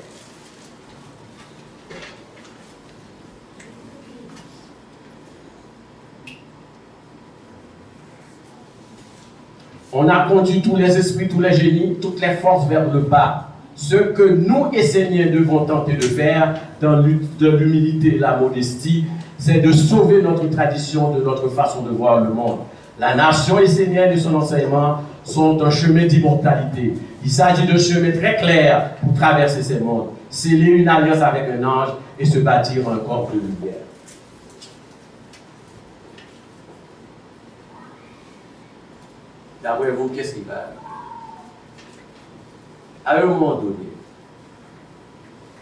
On a conduit tous les esprits, tous les génies, toutes les forces vers le bas. Ce que nous, Esséniens, devons tenter de faire dans l'humilité et la modestie, c'est de sauver notre tradition de notre façon de voir le monde. La nation essénienne et son enseignement sont un chemin d'immortalité. Il s'agit d'un chemin très clair pour traverser ces mondes, sceller une alliance avec un ange et se bâtir un corps de lumière. D'après vous, qu'est-ce qui va? À un moment donné,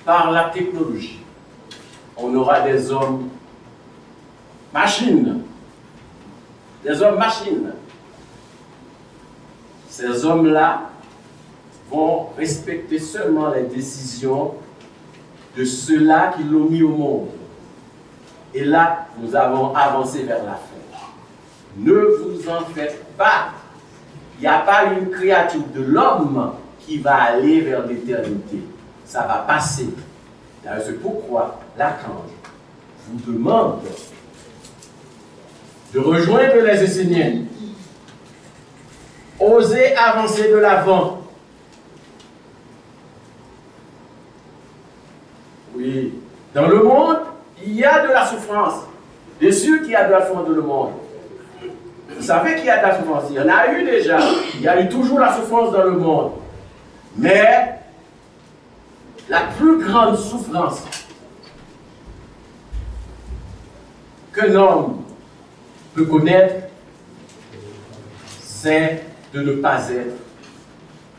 par la technologie, on aura des hommes machines. Des hommes machines. Ces hommes-là vont respecter seulement les décisions de ceux-là qui l'ont mis au monde. Et là, nous avons avancé vers la fin. Ne vous en faites pas. Il n'y a pas une créature de l'homme qui va aller vers l'éternité. Ça va passer. C'est pourquoi l'archange vous demande de rejoindre les Esséniens. Osez avancer de l'avant. Oui. Dans le monde, il y a de la souffrance. Bien sûr qu'il y a de la souffrance dans le monde. Vous savez qu'il y a de la souffrance. Il y en a eu déjà. Il y a eu toujours la souffrance dans le monde. Mais la plus grande souffrance qu'un homme peut connaître, c'est de ne pas être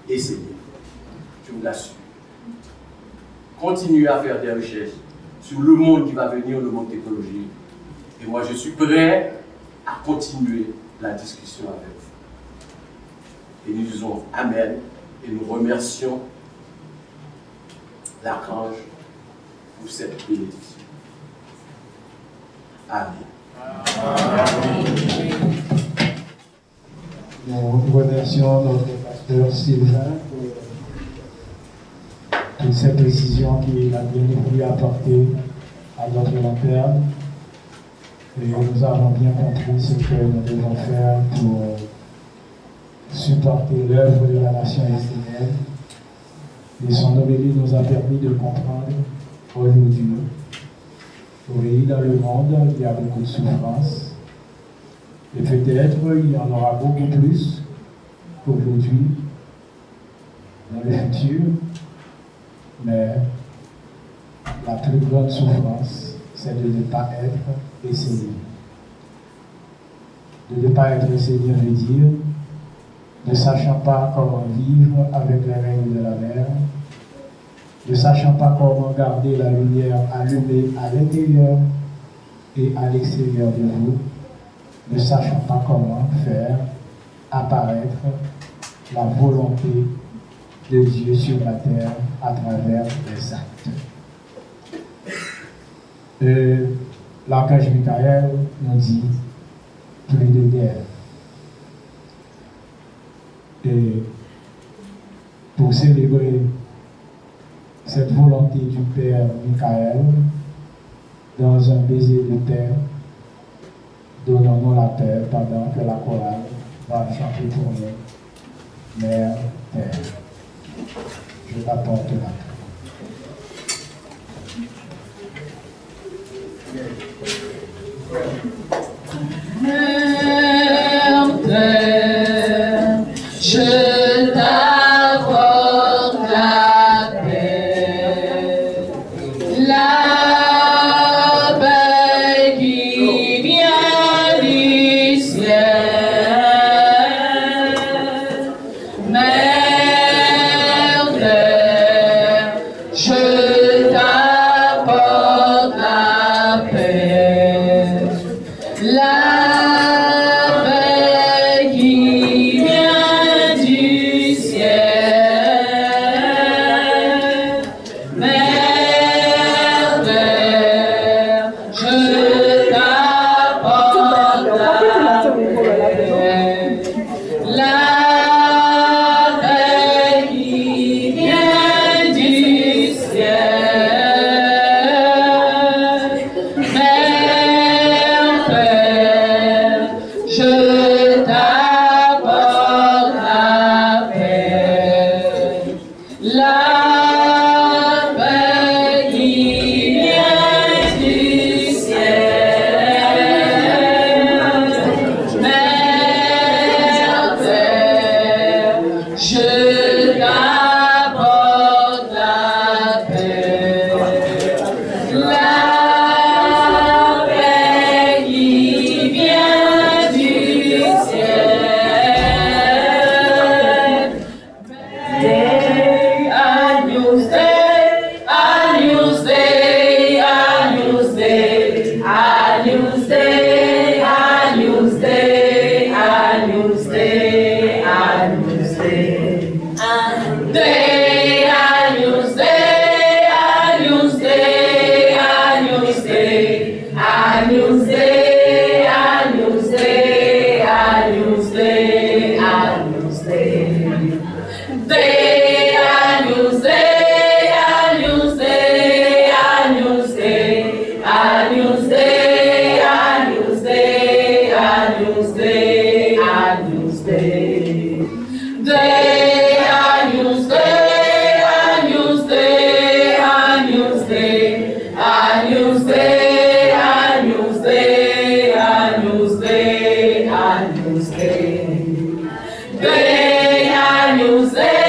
essayé. Je vous l'assure. Continuez à faire des recherches sur le monde qui va venir, le monde technologique. Et moi, je suis prêt à continuer la discussion avec vous. Et nous disons Amen et nous remercions l'archange pour cette bénédiction. Amen. Nous remercions notre pasteur Sylvain pour toutes ces précisions qu'il a bien voulu apporter à notre lanterne. Et nous avons bien compris ce que nous devons faire pour supporter l'œuvre de la nation essénienne. Et son homélie nous a permis de comprendre aujourd'hui. Oui, dans le monde, il y a beaucoup de souffrance. Et peut-être il y en aura beaucoup plus aujourd'hui, dans le futur. Mais la plus grande souffrance, c'est de ne pas être essayé. De ne pas être essayé veut dire ne sachant pas comment vivre avec les règles de la mer, ne sachant pas comment garder la lumière allumée à l'intérieur et à l'extérieur de vous, ne sachant pas comment faire apparaître la volonté de Dieu sur la terre à travers les actes. L'archange Michael nous dit plus de guerre. Et pour célébrer cette volonté du Père Michael, dans un baiser de terre, donnons-nous la paix pendant que la chorale va chanter pour nous. Mère, Terre, je t'apporte la paix. Je t'apporte la paix qui vient du ciel. Mère terre, je t'apporte la paix. La paix qui vient du ciel. Mère terre, je t'apporte la paix. La paix qui vient du ciel. Mère terre, je t'apporte la paix. La paix qui vient du ciel. Mère terre, je t'apporte la paix. La paix qui vient du ciel. Agnus Dei, Agnus Dei, Agnus Dei, Agnus Dei, Agnus Dei, Agnus Dei, Agnus Dei. Dei, Agnus Dei, Agnus Dei, Agnus Dei, Agnus Dei, Agnus Dei, Agnus Dei, Agnus Dei. Dei, Agnus Dei, Agnus Dei, Agnus Dei, Agnus Dei, Agnus Dei, Agnus Dei, Agnus Dei. Dei, Agnus Dei,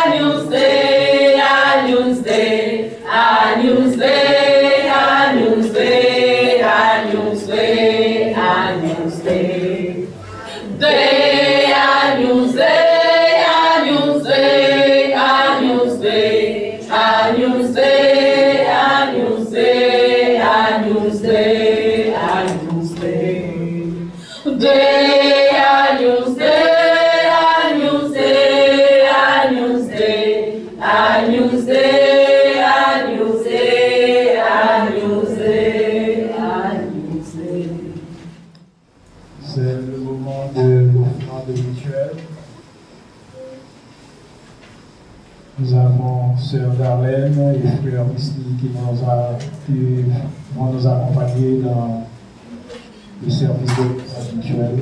Agnus Dei, Agnus Dei, Agnus Dei, Agnus Dei, Agnus Dei, Agnus Dei. Dei, Agnus Dei, Agnus Dei, Agnus Dei, Agnus Dei, Agnus Dei, Agnus Dei, Agnus Dei. Dei, Agnus Dei, Agnus Dei, Agnus Dei, Agnus Dei, Agnus Dei, Agnus Dei, Agnus Dei. Dei, Agnus Dei, Agnus Dei, Agnus Dei, Agnus Dei, Agnus Dei, Agnus Dei, Agnus Dei. C'est le moment de l'offrande rituelle. Nous avons Sœur Darlène et Frère Wesley qui vont nous accompagner dans le service de rituel.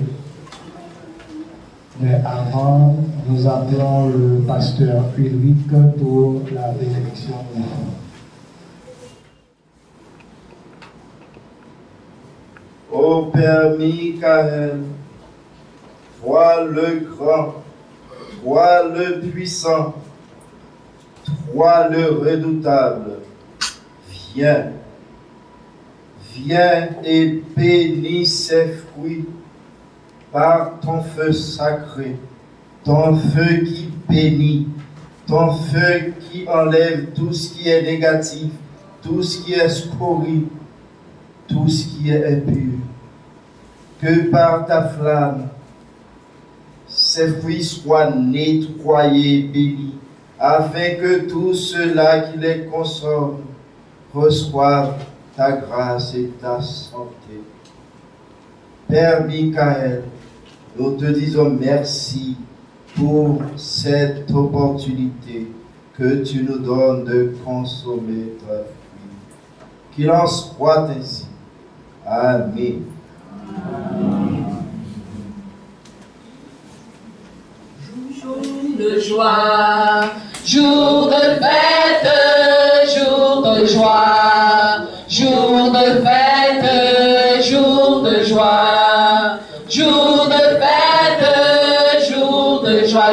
Mais avant, nous appelons le pasteur Ulrich pour la bénédiction de l'enfant. Ô Père Michael, toi le grand, toi le puissant, toi le redoutable, viens, viens et bénis ces fruits par ton feu sacré, ton feu qui bénit, ton feu qui enlève tout ce qui est négatif, tout ce qui est scorie, tout ce qui est impur. Que par ta flamme, ces fruits soient nettoyés, bénis, afin que tous ceux-là qui les consomment reçoivent ta grâce et ta santé. Père Michael, nous te disons merci pour cette opportunité que tu nous donnes de consommer ta fruit. Qu'il en soit ainsi. Amen. Jour de joie, jour de fête, jour de joie, jour de fête.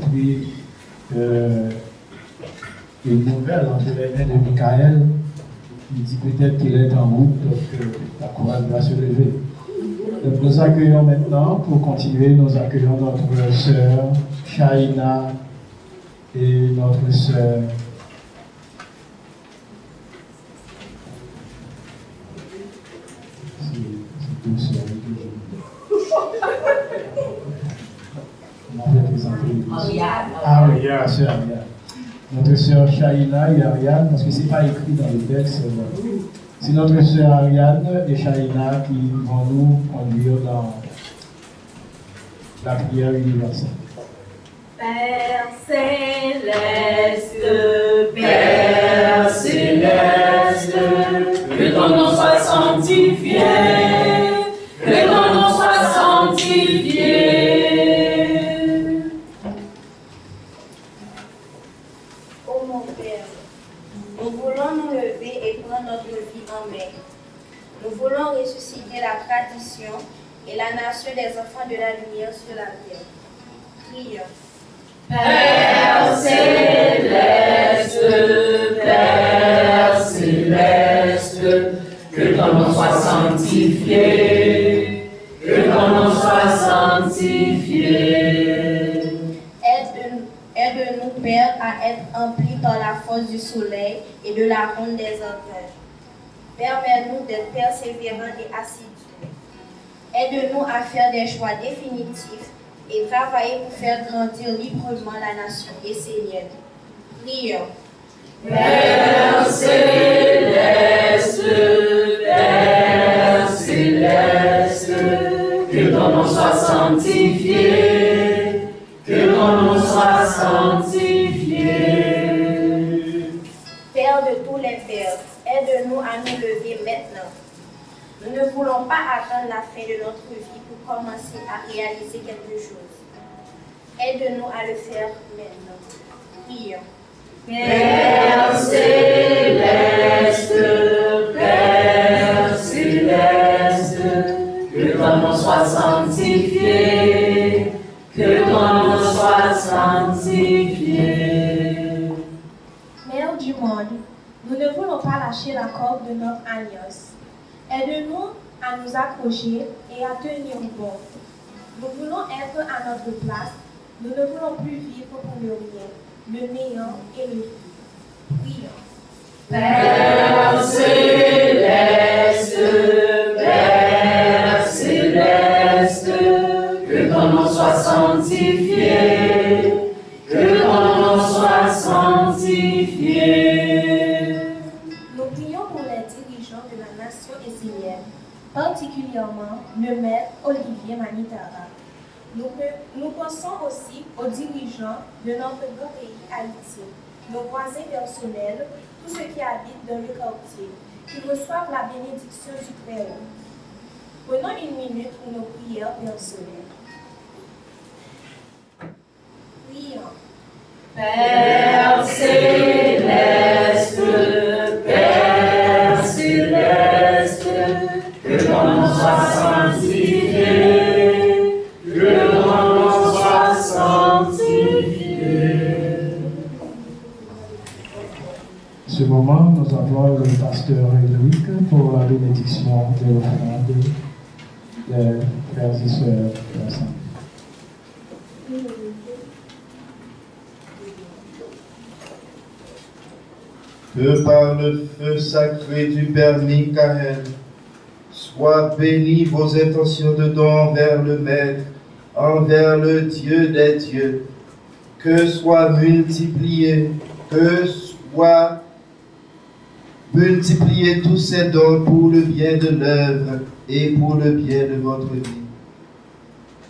pris une nouvelle entre les mains de Michael. Il dit peut-être qu'il est en route, donc la chorale va se lever. Donc nous accueillons maintenant, pour continuer, nous accueillons notre sœur Shaina et notre sœur notre sœur Shaina et Ariane, parce que ce n'est pas écrit dans le texte, c'est notre sœur Ariane et Shaina qui vont nous conduire dans la prière universelle. Père céleste, Père céleste, que ton nom soit sanctifié, que ton nom soit sanctifié. Ô mon Père, nous voulons nous lever et prendre notre vie en main. Nous voulons ressusciter la tradition et la nation des enfants de la lumière sur la terre. Prions. Père céleste, Père céleste, que ton nom soit sanctifié, que ton nom soit sanctifié. Aide-nous, Père, à être emplis par la force du soleil et de la ronde des anges. Permets-nous d'être persévérants et assidus. Aide-nous à faire des choix définitifs et travailler pour faire grandir librement la nation essénienne. Prions. Père céleste, Père céleste, que ton nom soit sanctifié, que ton nom soit sanctifié. Père de tous les pères, aide-nous à nous lever maintenant. Nous ne voulons pas attendre la fin de notre vie pour commencer à réaliser quelque chose. Aide-nous à le faire maintenant. Prions. Père céleste, Père céleste, que ton nom soit sanctifié, que ton nom soit sanctifié. Mère du monde, nous ne voulons pas lâcher la corde de notre alliance. Aide-nous à nous accrocher et à tenir bon. Nous voulons être à notre place. Nous ne voulons plus vivre pour le rien, le néant et le vide. Prions. Père céleste, Père céleste, que ton nom soit sanctifié, que ton nom soit sanctifié. Nous prions pour les dirigeants de la nation essénienne, particulièrement le maître Olivier Manitara. Nous pensons aussi aux dirigeants de notre beau pays Haïti, nos voisins personnels, tous ceux qui habitent dans le quartier, qui reçoivent la bénédiction du Très-Haut. Prenons une minute pour nos prières personnelles. Prions. Père céleste, Père céleste, que ton nom soit sanctifié, que ton nom soit sanctifié. Ce moment, nous avons le pasteur Édouard pour la bénédiction de l'offrande des frères et sœurs ensemble. Que par le feu sacré du Père Michael, soient bénies vos intentions de don envers le Maître, envers le Dieu des dieux, que soient multipliés tous ces dons pour le bien de l'œuvre et pour le bien de votre vie.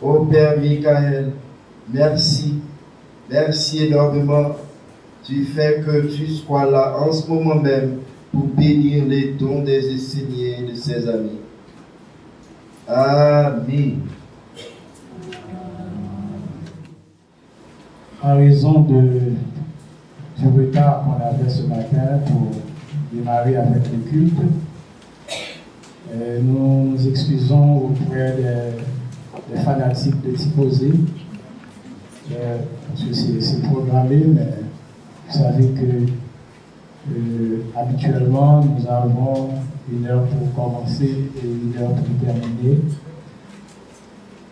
Ô Père Michael, merci énormément du fait que tu sois là en ce moment même pour bénir les dons des Esséniens et de ses amis. Amen. En raison du retard qu'on avait ce matin pour démarrer avec le culte, nous nous excusons auprès des fanatiques de Tiposé parce que c'est programmé, mais vous savez que habituellement, nous avons 1 heure pour commencer et 1 heure pour terminer.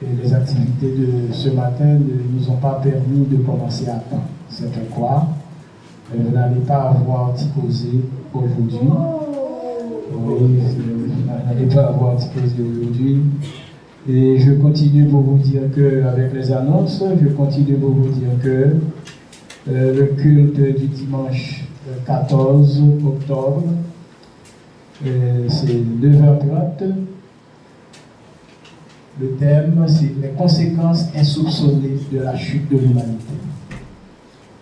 Et les activités de ce matin ne nous ont pas permis de commencer à temps. C'est pourquoi vous n'allez pas avoir Ticosé aujourd'hui. Oui, vous n'allez pas avoir Ticosé aujourd'hui. Et je continue pour vous dire que, avec les annonces, je continue pour vous dire que le culte du dimanche 14 octobre, c'est 9h30. Le thème, c'est les conséquences insoupçonnées de la chute de l'humanité.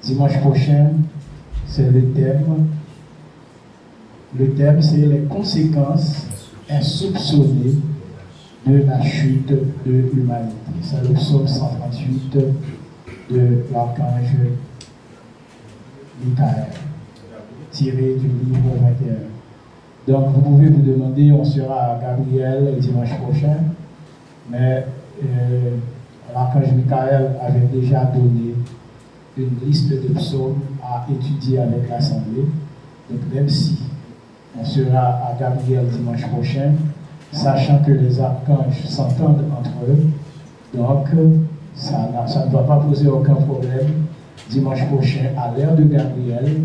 Dimanche prochain, c'est le thème. Le thème, c'est les conséquences insoupçonnées de la chute de l'humanité. C'est le psaume 138 de l'archange Michael, tiré du livre 21. Donc, vous pouvez vous demander, on sera à Gabriel dimanche prochain, mais l'archange Michael avait déjà donné une liste de psaumes à étudier avec l'Assemblée. Donc, même si on sera à Gabriel dimanche prochain, sachant que les archanges s'entendent entre eux, donc ça ne va pas poser aucun problème dimanche prochain à l'heure de Gabriel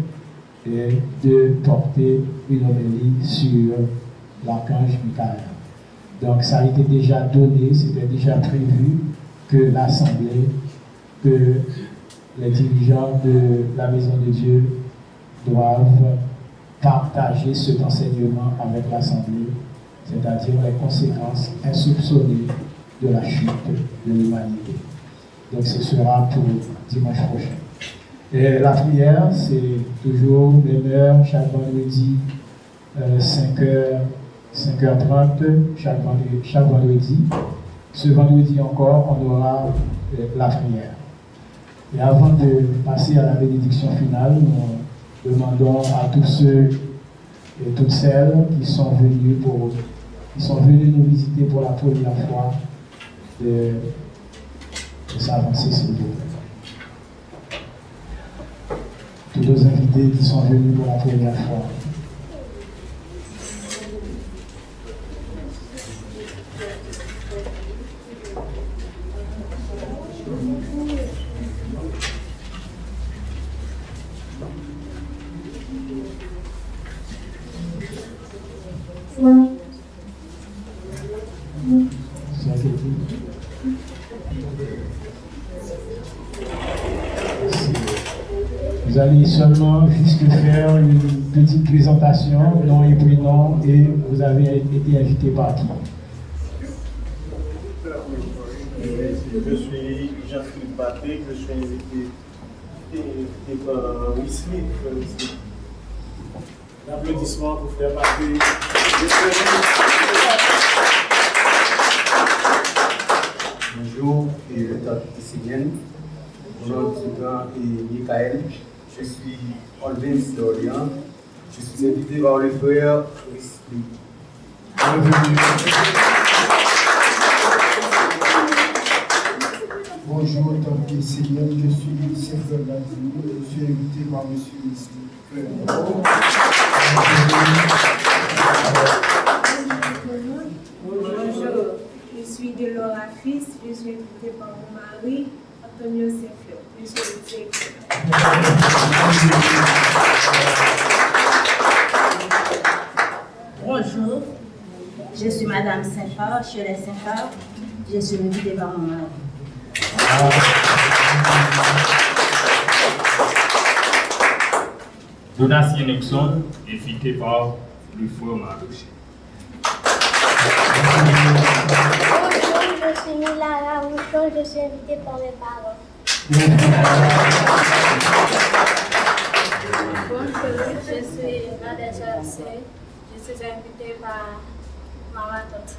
et de porter une homélie sur l'archange Michael. Donc ça a été déjà donné, c'était déjà prévu que l'Assemblée, que les dirigeants de la Maison de Dieu doivent partager cet enseignement avec l'Assemblée, c'est-à-dire les conséquences insoupçonnées de la chute de l'humanité. Donc ce sera pour dimanche prochain. Et la prière, c'est toujours même heure, chaque vendredi, 5h30, chaque vendredi. Ce vendredi encore, on aura la prière. Et avant de passer à la bénédiction finale, nous demandons à tous ceux et toutes celles qui sont venus nous visiter pour la première fois de s'avancer s'il vous plaît. Tous nos invités qui sont venus pour la première fois. Vous allez seulement juste faire une petite présentation, nom et prénom, et vous avez été invité par qui? Je suis Jean-Philippe Patrick, je suis invité par Will Smith. L'applaudissement pour faire partie. Bonjour, et le temps quotidienne. Mon nom est Michael. Je suis Olvin d'Orient. Je suis invité par le frère Will Smith. Bonjour, tant que Céline, je suis serveur d'Azur, je suis invité par M. Smith. Bonjour, je suis Delora Fils, je suis invité par mon mari, Antonio Sefio. Je suis invité. Bonjour, je suis Madame Saint-Phar, Cholet Saint-Phar, je suis invitée par mon mari. Donatien Nixon, invité par le frère Marouche. Bonjour, je suis Milara Rouchon, je suis invitée par mes parents. Bonjour, je suis Nadeja Sey, je suis invitée par Maman Tante.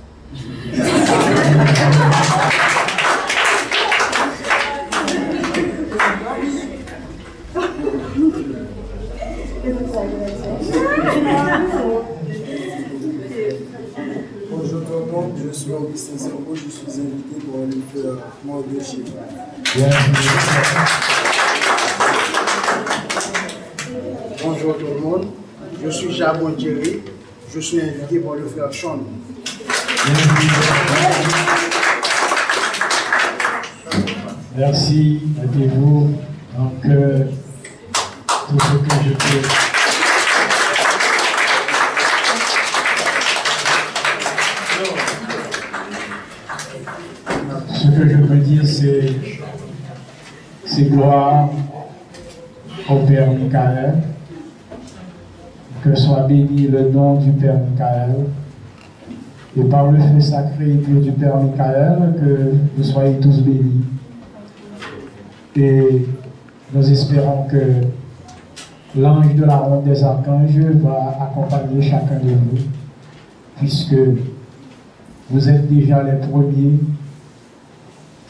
Bonjour tout le monde, je suis Augustin Serbo, je suis invité pour aller faire mon dossier. Bonjour tout le monde, je suis Jabon Thierry, je suis invité pour le frère Sean. Merci, mettez-vous. Donc, tout ce que je peux. Ce que je peux dire, c'est gloire au Père Michael. Que soit béni le nom du Père Michael. Et par le feu sacré et pur du Père Michael, que vous soyez tous bénis. Et nous espérons que l'ange de la ronde des archanges va accompagner chacun de vous, puisque vous êtes déjà les premiers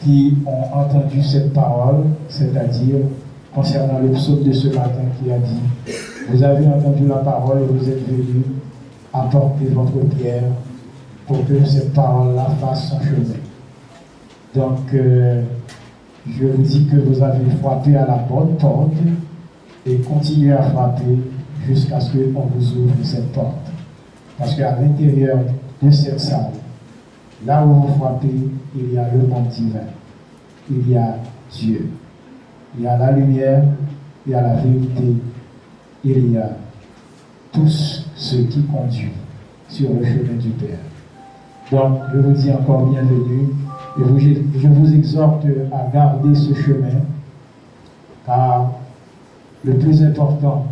qui ont entendu cette parole, c'est-à-dire concernant le psaume de ce matin qui a dit « Vous avez entendu la parole et vous êtes venus apporter votre pierre pour que cette parole-là fasse son chemin. » Donc, je vous dis que vous avez frappé à la bonne porte et continuez à frapper jusqu'à ce qu'on vous ouvre cette porte. Parce qu'à l'intérieur de cette salle, là où vous frappez, il y a le monde divin. Il y a Dieu. Il y a la lumière, il y a la vérité, il y a tout ce qui conduit sur le chemin du Père. Donc, je vous dis encore bienvenue et je vous exhorte à garder ce chemin, car le plus important,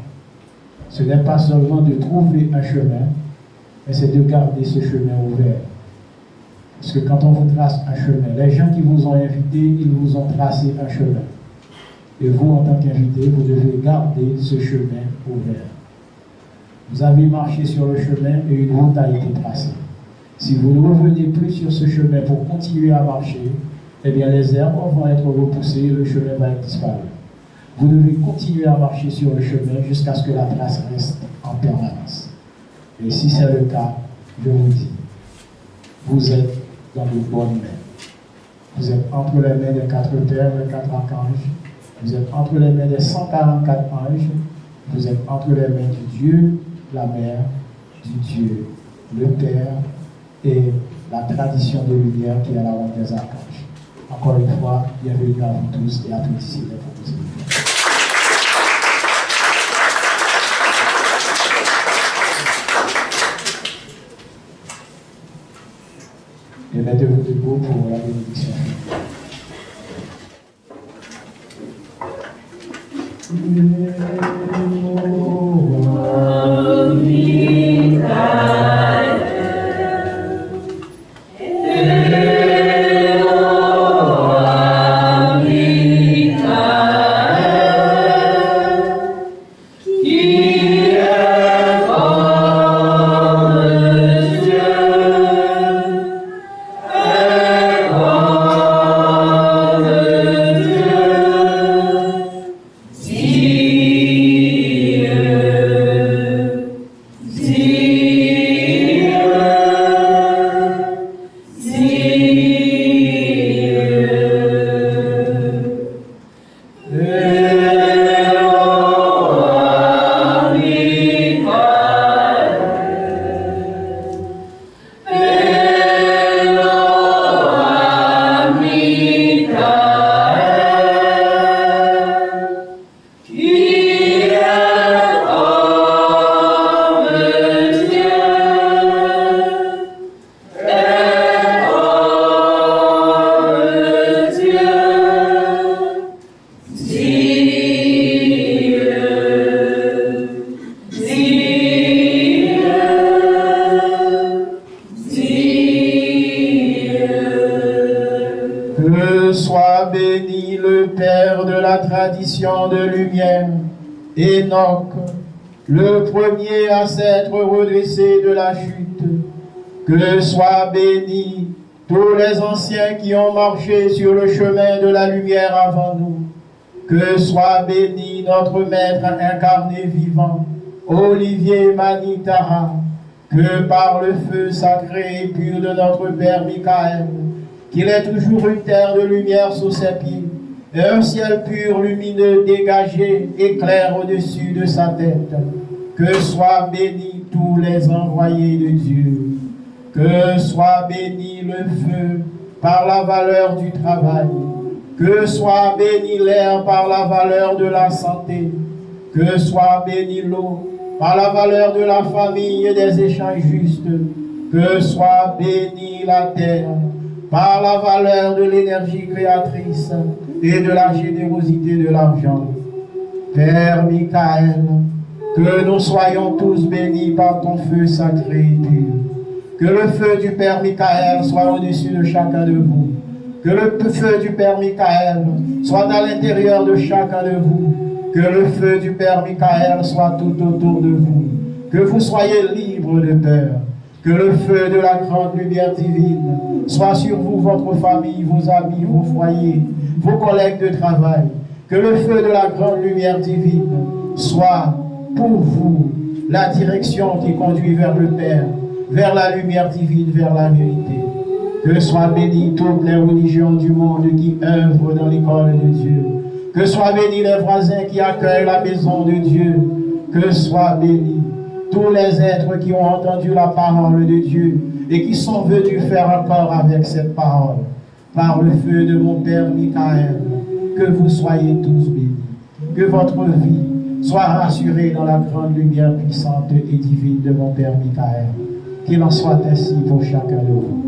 ce n'est pas seulement de trouver un chemin, mais c'est de garder ce chemin ouvert. Parce que quand on vous trace un chemin, les gens qui vous ont invité, ils vous ont tracé un chemin. Et vous, en tant qu'invité, vous devez garder ce chemin ouvert. Vous avez marché sur le chemin et une route a été tracée. Si vous ne revenez plus sur ce chemin pour continuer à marcher, eh bien les herbes vont être repoussées et le chemin va disparaître. Vous devez continuer à marcher sur le chemin jusqu'à ce que la trace reste en permanence. Et si c'est le cas, je vous dis, vous êtes dans de bonnes mains. Vous êtes entre les mains des 4 pères, des 4 archanges. Vous êtes entre les mains des 144 anges. Vous êtes entre les mains du Dieu, la Mère, du Dieu, le Père et la tradition de lumière qui est à la ronde des archanges. Encore une fois, bienvenue à vous tous et à tous ici les propositions. Et mettez-vous debout pour la bénédiction. De lumière, Enoch, le premier à s'être redressé de la chute, que soient bénis tous les anciens qui ont marché sur le chemin de la lumière avant nous, que soit béni notre maître incarné vivant, Olivier Manitara, que par le feu sacré et pur de notre Père Michael, qu'il ait toujours une terre de lumière sous ses pieds, et un ciel pur, lumineux, dégagé, éclaire au-dessus de sa tête. Que soient bénis tous les envoyés de Dieu. Que soit béni le feu par la valeur du travail. Que soit béni l'air par la valeur de la santé. Que soit béni l'eau par la valeur de la famille et des échanges justes. Que soit bénie la terre par la valeur de l'énergie créatrice et de la générosité de l'argent. Père Michael, que nous soyons tous bénis par ton feu sacré et pur. Que le feu du Père Michael soit au-dessus de chacun de vous. Que le feu du Père Michael soit à l'intérieur de chacun de vous. Que le feu du Père Michael soit tout autour de vous. Que vous soyez libres de peur. Que le feu de la grande lumière divine soit sur vous, votre famille, vos amis, vos foyers, vos collègues de travail. Que le feu de la grande lumière divine soit pour vous la direction qui conduit vers le Père, vers la lumière divine, vers la vérité. Que soient bénies toutes les religions du monde qui œuvrent dans l'école de Dieu. Que soient bénis les voisins qui accueillent la maison de Dieu. Que soient bénis tous les êtres qui ont entendu la parole de Dieu et qui sont venus faire un corps avec cette parole. Par le feu de mon Père Michael, que vous soyez tous bénis. Que votre vie soit rassurée dans la grande lumière puissante et divine de mon Père Michael. Qu'il en soit ainsi pour chacun de vous.